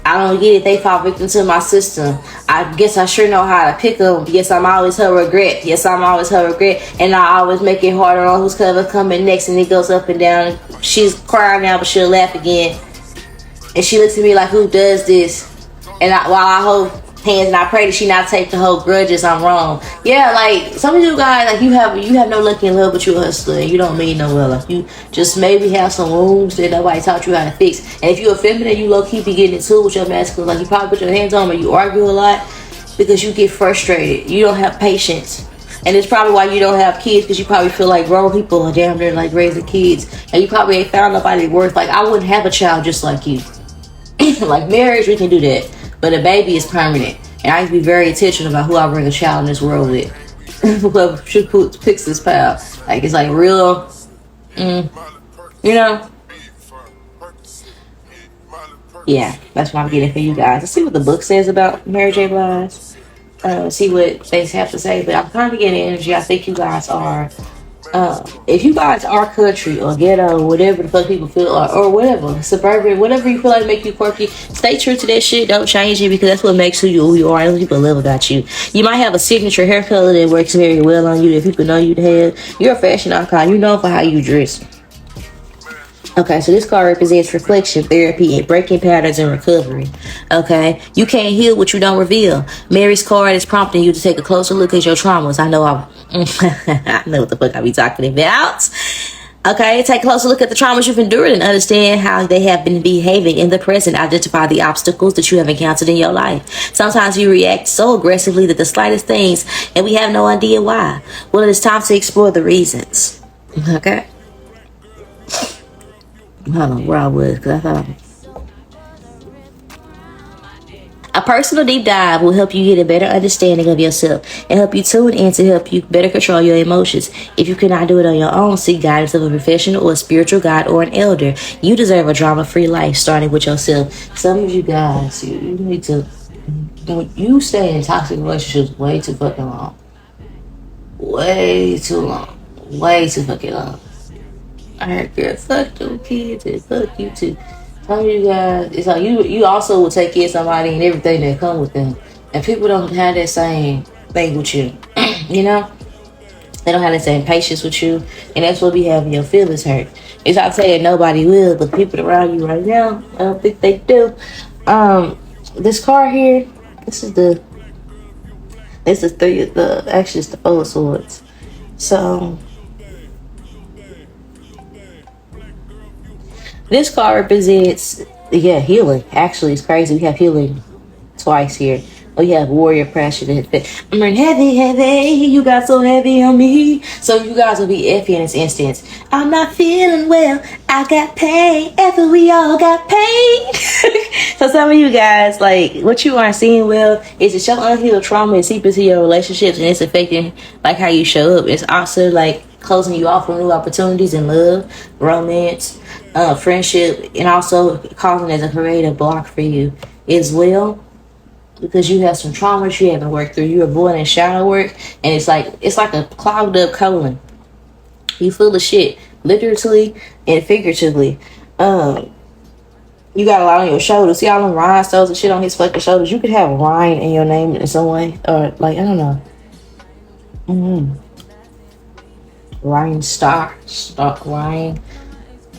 I don't get it. They fall victim to my system. I guess I sure know how to pick them. Yes, I'm always her regret. And I always make it harder on who's coming next, and it goes up and down. She's crying now, but she'll laugh again. And she looks at me like, who does this? And while I hold hands and I pray that she not take the whole grudges, I'm wrong. Yeah, like some of you guys, like you have no luck in love, but you're a hustler and you don't mean no well. Like you just maybe have some wounds that nobody taught you how to fix. And if you're a feminine, you low key be getting into it with your masculine. Like you probably put your hands on them, or you argue a lot because you get frustrated. You don't have patience. And it's probably why you don't have kids, because you probably feel like grown people are damn near like raising kids. And you probably ain't found nobody worth. Like I wouldn't have a child just like you. Like marriage, we can do that. But a baby is permanent. And I have to be very intentional about who I bring a child in this world with. Whoever picks this pal. Like, it's like real, you know? Yeah, that's what I'm getting for you guys. Let's see what the book says about Mary J. Blige. See what they have to say. But I'm kind of getting energy. I think you guys are, if you guys are country or ghetto, whatever the fuck people feel, or whatever, suburban, whatever you feel like make you quirky, stay true to that shit. Don't change it, because that's what makes who you are and people love about you. You might have a signature hair color that works very well on you that people know you to have. You're a fashion icon. You're known for how you dress. Okay, so this card represents reflection, therapy, and breaking patterns and recovery. Okay, you can't heal what you don't reveal. Mary's card is prompting you to take a closer look at your traumas. I know I know what the fuck I be talking about. Okay, take a closer look at the traumas you've endured and understand how they have been behaving in the present. Identify the obstacles that you have encountered in your life. Sometimes you react so aggressively that the slightest things, and we have no idea why. Well, it is time to explore the reasons. Okay? I don't know where I was, because I thought... A personal deep dive will help you get a better understanding of yourself and help you tune in to help you better control your emotions. If you cannot do it on your own, seek guidance of a professional or a spiritual guide or an elder. You deserve a drama-free life, starting with yourself. Some of you guys, you need to... You stay in toxic relationships way too fucking long. Way too long. Way too fucking long. Alright, girl, fuck them kids and fuck you too. Some of you guys, it's like you also will take care of somebody and everything that come with them. And people don't have that same thing with you. You know? They don't have the same patience with you. And that's what be having your feelings hurt. It's not saying nobody will, but people around you right now, I don't think they do. This card here, actually it's the Four of Swords. So this card represents, healing. Actually, it's crazy. We have healing twice here. We have warrior pressure. I'm running heavy. You got so heavy on me. So you guys will be iffy in this instance. I'm not feeling well. I got pain. After we all got pain. So some of you guys, like, what you aren't seeing well is that your unhealed trauma is seeping into your relationships and it's affecting, like, how you show up. It's also, like, closing you off from new opportunities in love, romance, friendship, and also causing as a creative block for you as well, because you have some traumas you haven't worked through. You were born in shadow work, and it's like a clogged up colon. You full of shit, literally and figuratively. You got a lot on your shoulders. See all them rhinestones and shit on his fucking shoulders. You could have Ryan in your name in some way, or like, I don't know. Ryan Ryan.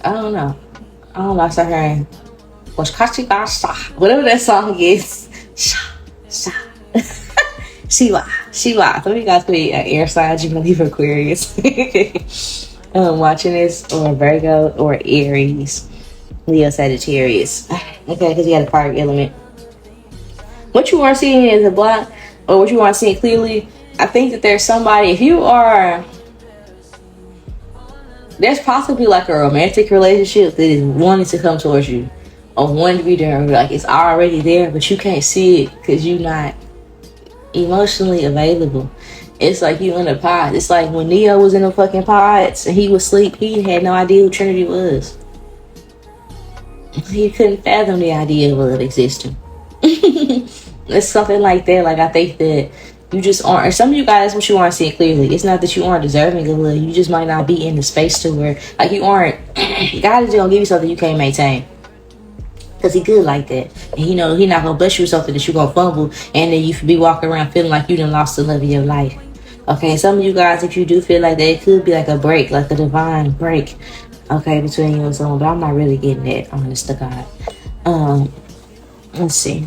I don't know. I start hearing whatever that song is. Shiva. Some of you guys could be an air sign, you believe Aquarius. Watching this, or Virgo, or Aries, Leo, Sagittarius. Okay, because you got a fire element. What you aren't seeing is a block, or what you aren't seeing clearly. I think that there's somebody, if you are... There's possibly like a romantic relationship that is wanting to come towards you, or wanting to be there, like it's already there, but you can't see it because you're not emotionally available. It's like you in a pod. It's like when Neo was in the fucking pods and he was asleep, he had no idea who Trinity was. He couldn't fathom the idea of love existing. It's something like that. Like, I think that you just aren't, or some of you guys, what you aren't seeing clearly, it's not that you aren't deserving of love. You just might not be in the space to where, like, you aren't. God is gonna give you something you can't maintain, because he good like that. And he know he not gonna bless you with something that you gonna fumble, and then you could be walking around feeling like you done lost the love of your life. Okay, some of you guys, if you do feel like that, it could be like a break, like a divine break, okay, between you and someone. But I'm not really getting that, honest to God. Let's see.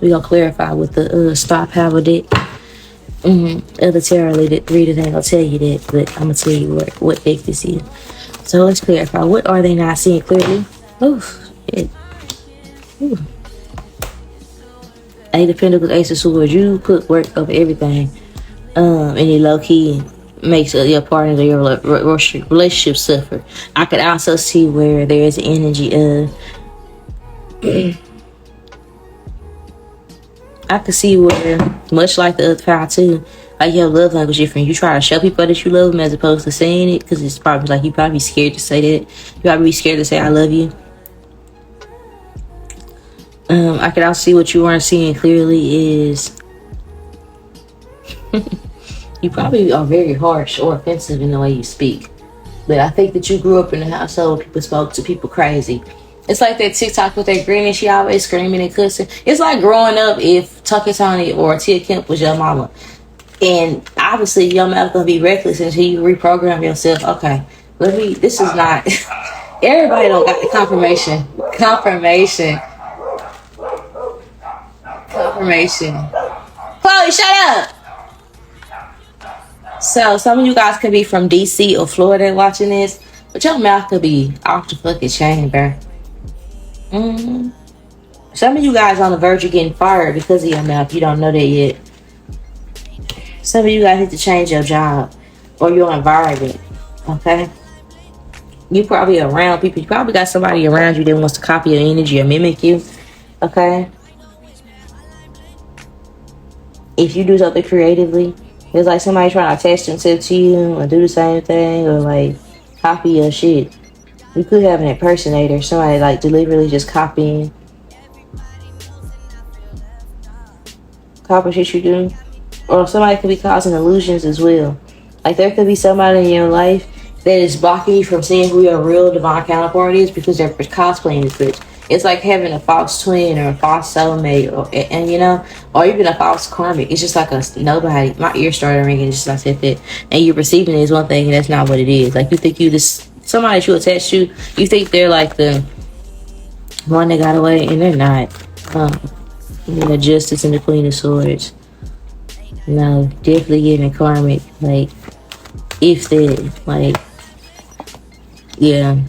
We're gonna clarify with the star power deck. Other tarot readers ain't gonna tell you that, but I'm gonna tell you what deck this is. So let's clarify. What are they not seeing clearly? Oof. Eight of Pentacles, Ace of Swords. You put work over everything, and it low key makes your partner or your relationship suffer. I could also see where there is an energy of. I could see where, much like the other power too, like your love language different. You try to show people that you love them as opposed to saying it, because it's probably like you probably scared to say that. You probably be scared to say I love you. I could also see what you weren't seeing clearly is you probably are very harsh or offensive in the way you speak. But I think that you grew up in a household where people spoke to people crazy. It's like that TikTok with that granny, she always screaming and cussing. It's like growing up if Tucker Tony or Tia Kemp was your mama. And obviously your mouth gonna be reckless until you reprogram yourself. Okay, this is not, everybody don't got the confirmation. Chloe, shut up! So some of you guys could be from DC or Florida watching this, but your mouth could be off the fucking chain, bro. Some of you guys on the verge of getting fired because of your mouth. You don't know that yet. Some of you guys need to change your job or your environment. Okay? You probably around people. You probably got somebody around you that wants to copy your energy or mimic you. Okay? If you do something creatively, it's like somebody trying to attach themselves to you or do the same thing or like copy your shit. You could have an impersonator, somebody like deliberately just copy shit you do. Or somebody could be causing illusions as well. Like there could be somebody in your life that is blocking you from seeing who your real divine counterpart is because they're cosplaying this bitch. It's like having a false twin or a false soulmate, and you know, or even a false karmic. It's just like a nobody. My ear started ringing just like that. And you're perceiving it as one thing, and that's not what it is. Like you think you just somebody that you attach to. You think they're like the one that got away, and they're not. The Justice and the Queen of Swords. No, definitely giving karmic. Like if they like, yeah.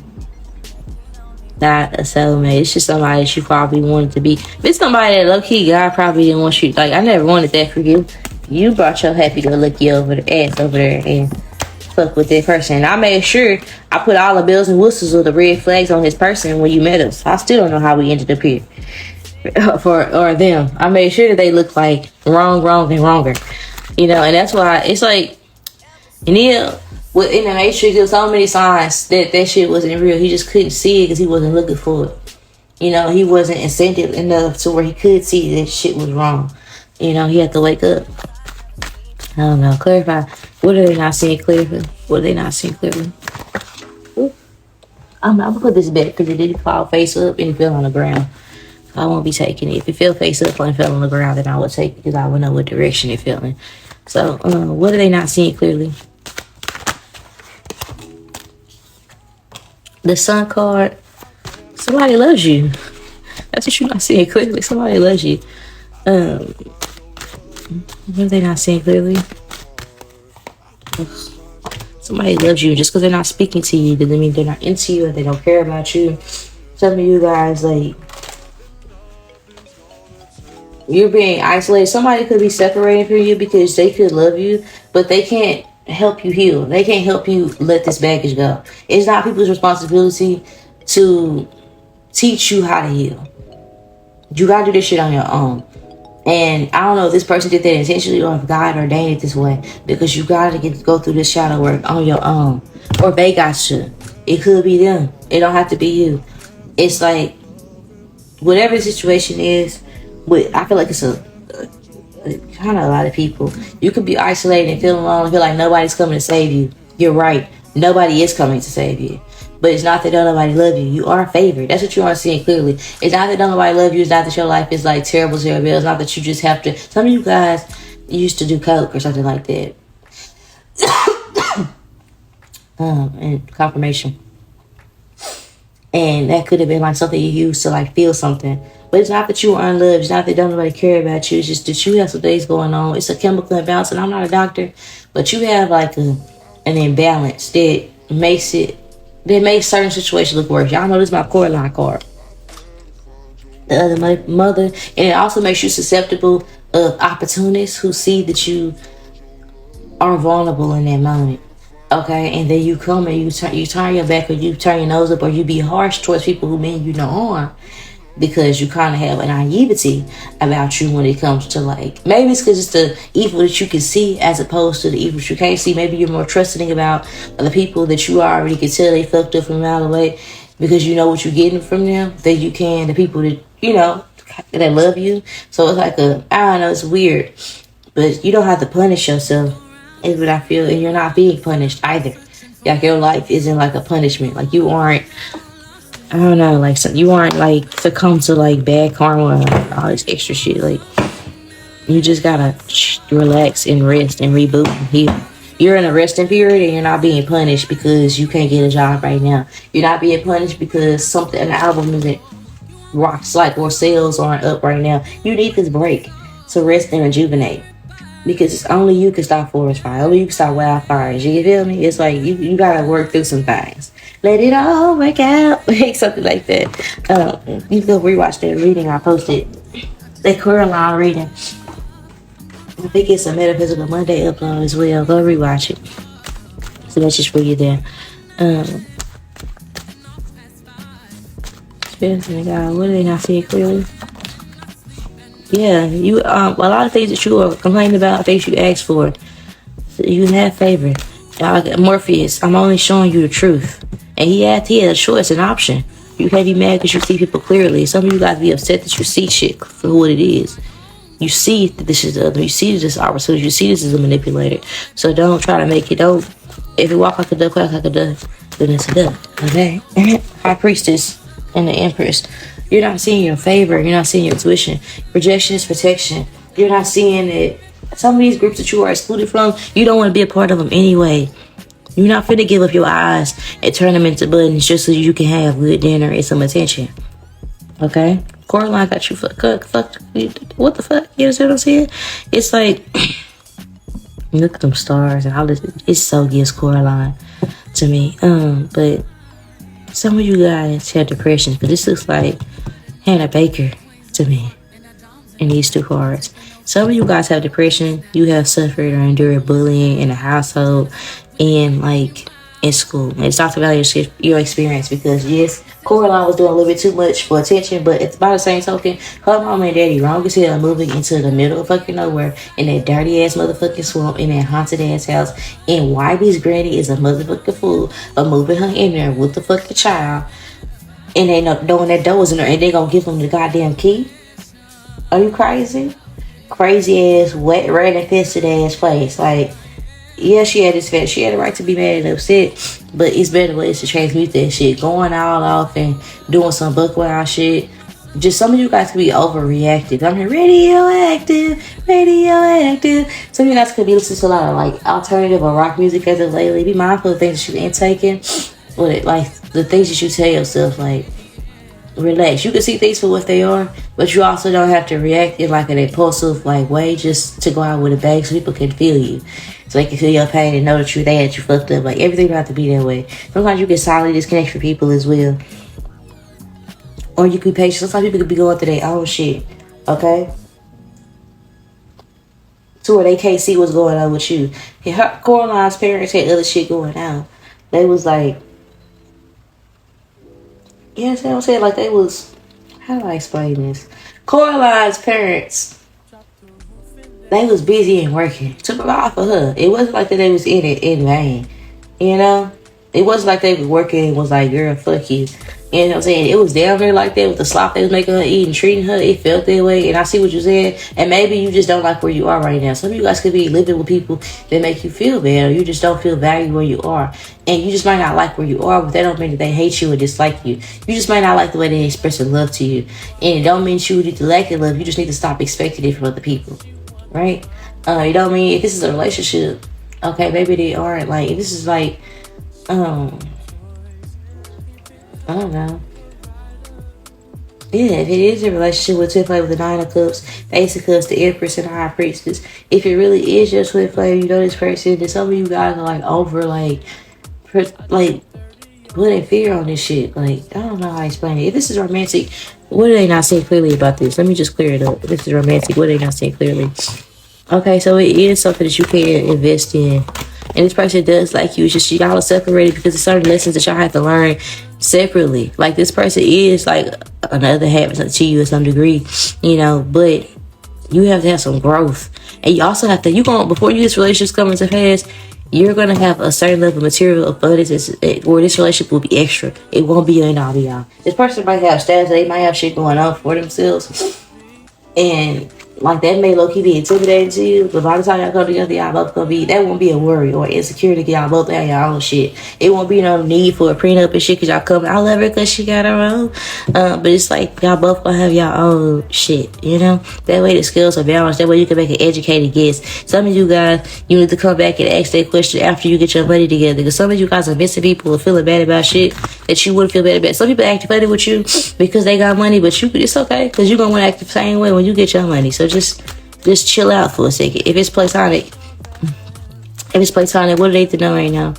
Not a soulmate. It's just somebody that you probably wanted to be. If it's somebody that low-key God probably didn't want you. Like I never wanted that for you. You brought your happy-go-lucky over the ass over there and fuck with that person. And I made sure I put all the bells and whistles or the red flags on his person when you met us. I still don't know how we ended up here. Or them. I made sure that they look like wrong, and wronger. You know, and that's why it's like, and then in the Matrix, there was so many signs that shit wasn't real. He just couldn't see it because he wasn't looking for it. You know, he wasn't incentive enough to where he could see that shit was wrong. You know, he had to wake up. I don't know. Clarify. What are they not seeing clearly? What are they not seeing clearly? Ooh. I'm gonna put this back because it didn't fall face up and it fell on the ground. I won't be taking it. If it fell face up and fell on the ground, then I would take it because I would know what direction it fell in. So, what are they not seeing clearly? The Sun card. Somebody loves you. That's what you're not seeing clearly. Somebody loves you. What are they not seeing clearly? Somebody loves you. Just because they're not speaking to you doesn't mean they're not into you or they don't care about you. Some of you guys, like, you're being isolated. Somebody could be separating from you because they could love you, but they can't help you heal. They can't help you let this baggage go. It's not people's responsibility to teach you how to heal. You gotta do this shit on your own. And I don't know if this person did that intentionally or if God ordained it this way, because you gotta go through this shadow work on your own. Or they got to. It could be them. It don't have to be you. It's like whatever the situation is, I feel like it's kind of a lot of people. You could be isolated and feel alone and feel like nobody's coming to save you. You're right. Nobody is coming to save you. But it's not that don't nobody love you. You are favored. That's what you are seeing clearly. It's not that don't nobody love you. It's not that your life is like terrible. It's not that you just have to. Some of you guys used to do coke or something like that. And confirmation. And that could have been like something you used to like feel something. But it's not that you are unloved. It's not that don't nobody care about you. It's just that you have some things going on. It's a chemical imbalance. And I'm not a doctor. But you have like an imbalance that makes certain situations look worse. Y'all know this is my core line card. The other mother. And it also makes you susceptible of opportunists who see that you are vulnerable in that moment. Okay, and then you come and you turn your back or you turn your nose up or you be harsh towards people who mean you no harm because you kind of have a naivety about you when it comes to like, maybe it's because it's the evil that you can see as opposed to the evil that you can't see. Maybe you're more trusting about the people that you already can tell they fucked up from a mile away because you know what you're getting from them than you can the people that, you know, that love you. So it's like I don't know, it's weird, but you don't have to punish yourself. Is what I feel, and you're not being punished either. Like your life isn't like a punishment. Like you aren't, I don't know, like you aren't like succumb to like bad karma and all this extra shit. Like you just gotta relax and rest and reboot and heal. You're in a resting period and you're not being punished because you can't get a job right now. You're not being punished because an album isn't rocks like or sales aren't up right now. You need this break to rest and rejuvenate. because it's only you can stop forest fire. Only you can stop wildfires. You feel me? It's like you gotta work through some things. Let it all work out. Like something like that. You can go rewatch that reading I posted. That Coraline reading. I think it's a Metaphysical Monday upload as well. Go rewatch it. So that's just for you there. What did they not see clearly? Yeah, you a lot of things that you are complaining about, things you asked for, you have favor. Morpheus, I'm only showing you the truth, and he had a choice, an option. You can't be mad because you see people clearly. Some of you guys be upset that you see shit for what it is. You see that this is the other. You see that this is opportunity. You see this is a manipulator. So don't try to make it. Don't. If it walk like a duck, quack like a duck, then it's a duck. Okay. High Priestess and the Empress. You're not seeing your favor. You're not seeing your intuition. Rejection is protection. You're not seeing it. Some of these groups that you are excluded from, you don't want to be a part of them anyway. You're not finna give up your eyes and turn them into buttons just so you can have good dinner and some attention. Okay? Coraline got you fucked. What the fuck? You know what I'm saying? It's like, look at them stars and all this. It so gives Coraline to me. But some of you guys have depression, but this looks like Hannah Baker to me in these two cards. Some of you guys have depression. You have suffered or endured bullying in the household and like in school. And it's talked about your experience because yes, Coraline was doing a little bit too much for attention, but it's by the same token, her mom and daddy wrong as hell moving into the middle of fucking nowhere in that dirty ass motherfucking swamp in that haunted ass house. And Wybie's granny is a motherfucking fool for moving her in there with the fucking child. And they know knowing that door was in there and they gonna give them the goddamn key. Are you crazy? Crazy ass, wet, rat infested ass place. Like, yeah, she had this fat. She had a right to be mad and upset, but it's better ways to transmute that shit. Going all off and doing some buck wild shit. Just some of you guys could be overreactive. I'm here, radioactive. Some of you guys could be listening to a lot of like alternative or rock music as of lately. Be mindful of things that you ain't taking. But like the things that you tell yourself, like, relax. You can see things for what they are, but you also don't have to react in like an impulsive like way just to go out with a bang so people can feel you. So they can feel your pain and know that you're there, that you fucked up. Like everything don't have to be that way. Sometimes you can silently disconnect from people as well. Or you can be patient. Sometimes people could be going through their own shit. Okay? To where they can't see what's going on with you. Coraline's parents had other shit going on. They was like, you know what I'm saying? Like they was, how do I explain this? Coraline's parents, they was busy and working. Took a lot for her. It wasn't like that they was in it in vain. You know? It wasn't like they was working and was like, girl, fuck you. You know what I'm saying? It was down there like that with the slop they was making her eat and treating her. It felt that way. And I see what you're saying. And maybe you just don't like where you are right now. Some of you guys could be living with people that make you feel bad. Or you just don't feel valued where you are. And you just might not like where you are. But that don't mean that they hate you or dislike you. You just might not like the way they express their love to you. And it don't mean you need to lack their love. You just need to stop expecting it from other people. Right? It don't mean if this is a relationship. Okay, maybe they aren't. Like, if this is like, I don't know. Yeah, if it is a relationship with twin flame with the 9 of cups, the Ace of cups, the Empress, and the High Priestess. If it really is your twin flame, you know this person, then some of you guys are like over, like putting fear on this shit. Like, I don't know how to explain it. If this is romantic, what are they not saying clearly about this? Let me just clear it up. If this is romantic, what are they not saying clearly? Okay, so it is something that you can invest in. And this person does like you. It's just y'all are separated because there's certain lessons that y'all have to learn separately. Like this person is like another half to you to some degree, you know, but you have to have some growth. And you also have to, before this relationship comes to pass, you're going to have a certain level of material abundance where this relationship will be extra. It won't be an all be all. This person might have status, they might have shit going on for themselves. And like that may low-key be intimidating to you, but by the time y'all come together, y'all both gonna be, that won't be a worry or insecurity because y'all both have your own shit. It won't be no need for a prenup and shit because y'all come, I love her because she got her own. But it's like y'all both gonna have your own shit, you know? That way the skills are balanced. That way you can make an educated guess. Some of you guys, you need to come back and ask that question after you get your money together because some of you guys are missing people and feeling bad about shit that you wouldn't feel bad about. Some people act funny with you because they got money, but it's okay because you're gonna want to act the same way when you get your money. So just Just chill out for a second. If it's platonic, what do they to know right now?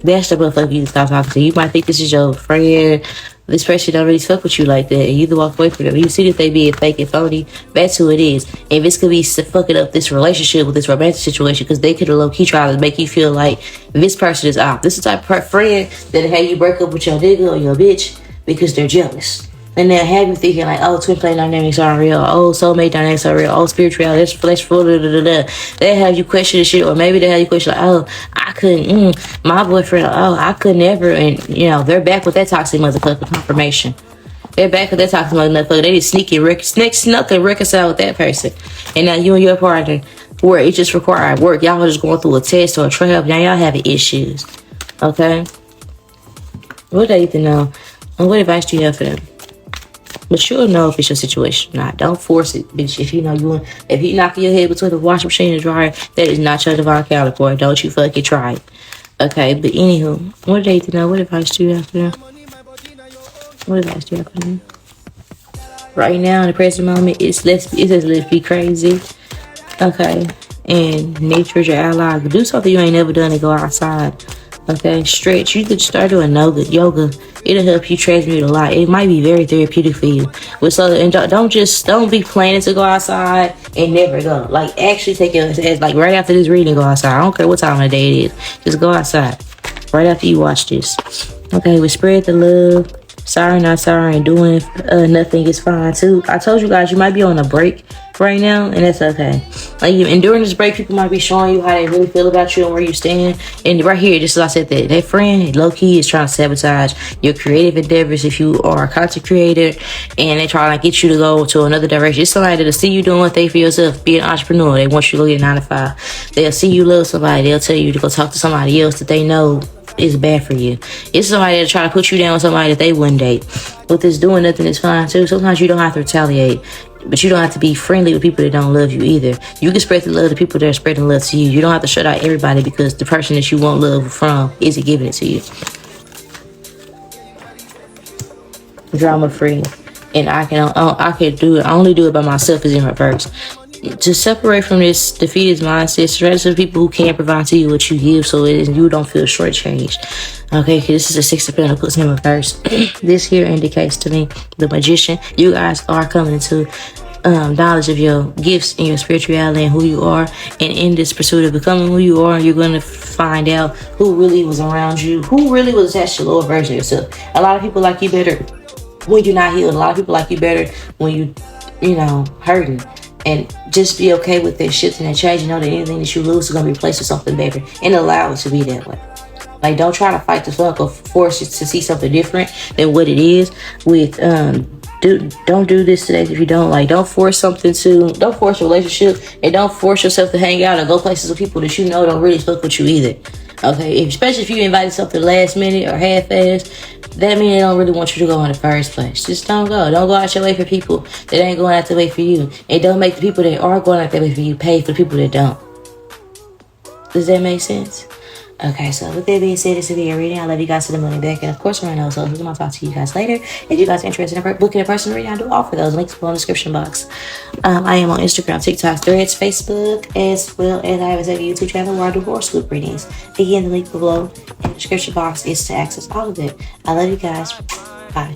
That's the motherfucker you stop talking to. You might think this is your friend. This person don't really fuck with you like that, and you walk away from them. You see that they being fake and phony. That's who it is. And this could be fucking up this relationship with this romantic situation, because they could have low key try to make you feel like this person is off. This is the type of friend that have you break up with your nigga or your bitch because they're jealous. And they'll have you thinking like, oh, twin flame dynamics aren't real. Oh, soulmate dynamics are real. Oh, spirituality, that's full. They have you question the shit, or maybe they have you question like, oh, I couldn't. My boyfriend, oh, I could never. And they're back with that toxic motherfucker confirmation. They're back with that toxic motherfucker. They just snuck and reconcile with that person. And now you and your partner, where it just required work. Y'all are just going through a test or a trial. Now y'all having issues. Okay. What do they need to know? And what advice do you have for them? But you'll know if it's your situation or not. Don't force it, bitch. If you knock your head between the washing machine and the dryer, that is not your divine counterpart. Don't you fucking try it. Okay, but anywho, what do they need to know? What advice do you have for them? What advice do you have for them? Right now, in the present moment, it says let's be crazy. Okay, and nature is your ally. Do something you ain't never done and go outside. Okay, stretch. You could start doing yoga. It'll help you transmute a lot. It might be very therapeutic for you. But don't be planning to go outside and never go. Like, actually take your ass, like, right after this reading, go outside. I don't care what time of day it is. Just go outside right after you watch this. Okay, we spread the love. Sorry, not sorry, and doing nothing is fine too. I told you guys you might be on a break right now, and that's okay. And during this break, people might be showing you how they really feel about you and where you stand. And right here, just as I said, that friend low key is trying to sabotage your creative endeavors if you are a content creator, and they try to get you to go to another direction. It's somebody that'll see you doing one thing for yourself, be an entrepreneur. They want you to go get 9 to 5. They'll see you love somebody. They'll tell you to go talk to somebody else that they know is bad for you. It's somebody that'll try to put you down with somebody that they wouldn't date. With this doing nothing is fine too. Sometimes you don't have to retaliate, but you don't have to be friendly with people that don't love you either. You can spread the love to people that are spreading love to you. You don't have to shut out everybody because the person that you want love from isn't giving it to you. Drama free. And I can do it. I only do it by myself is in reverse. To separate from this defeatist mindset, surround some people who can't provide to you what you give, so you don't feel shortchanged. Okay, this is a 6 of Pentacles in reverse. This here indicates to me the magician. You guys are coming into knowledge of your gifts and your spirituality and who you are, and in this pursuit of becoming who you are, you're going to find out who really was around you, who really was attached to the lower version of yourself. A lot of people like you better when you're not healed. A lot of people like you better when you hurting. And just be okay with that shift and that change. You know that anything that you lose is going to be replaced with something better, and allow it to be that way. Like, don't try to fight the fuck or force it to see something different than what it is. Don't do this today if you don't like. Don't force a relationship, and don't force yourself to hang out and go places with people that you know don't really fuck with you either. Okay, especially if you invited something last minute or half-assed, that means they don't really want you to go in the first place. Just don't go. Don't go out your way for people that ain't going out the way for you. And don't make the people that are going out the way for you pay for the people that don't. Does that make sense? Okay, so with that being said, this will be a reading. I love you guys to the moon and back. And of course, we're on so I'm going to talk to you guys later. If you guys are interested in booking a personal reading, I do offer those. Links below in the description box. I am on Instagram, TikTok, Threads, Facebook, as well as I have a YouTube channel where I do horoscope readings. Again, the link below in the description box is to access all of it. I love you guys. Bye.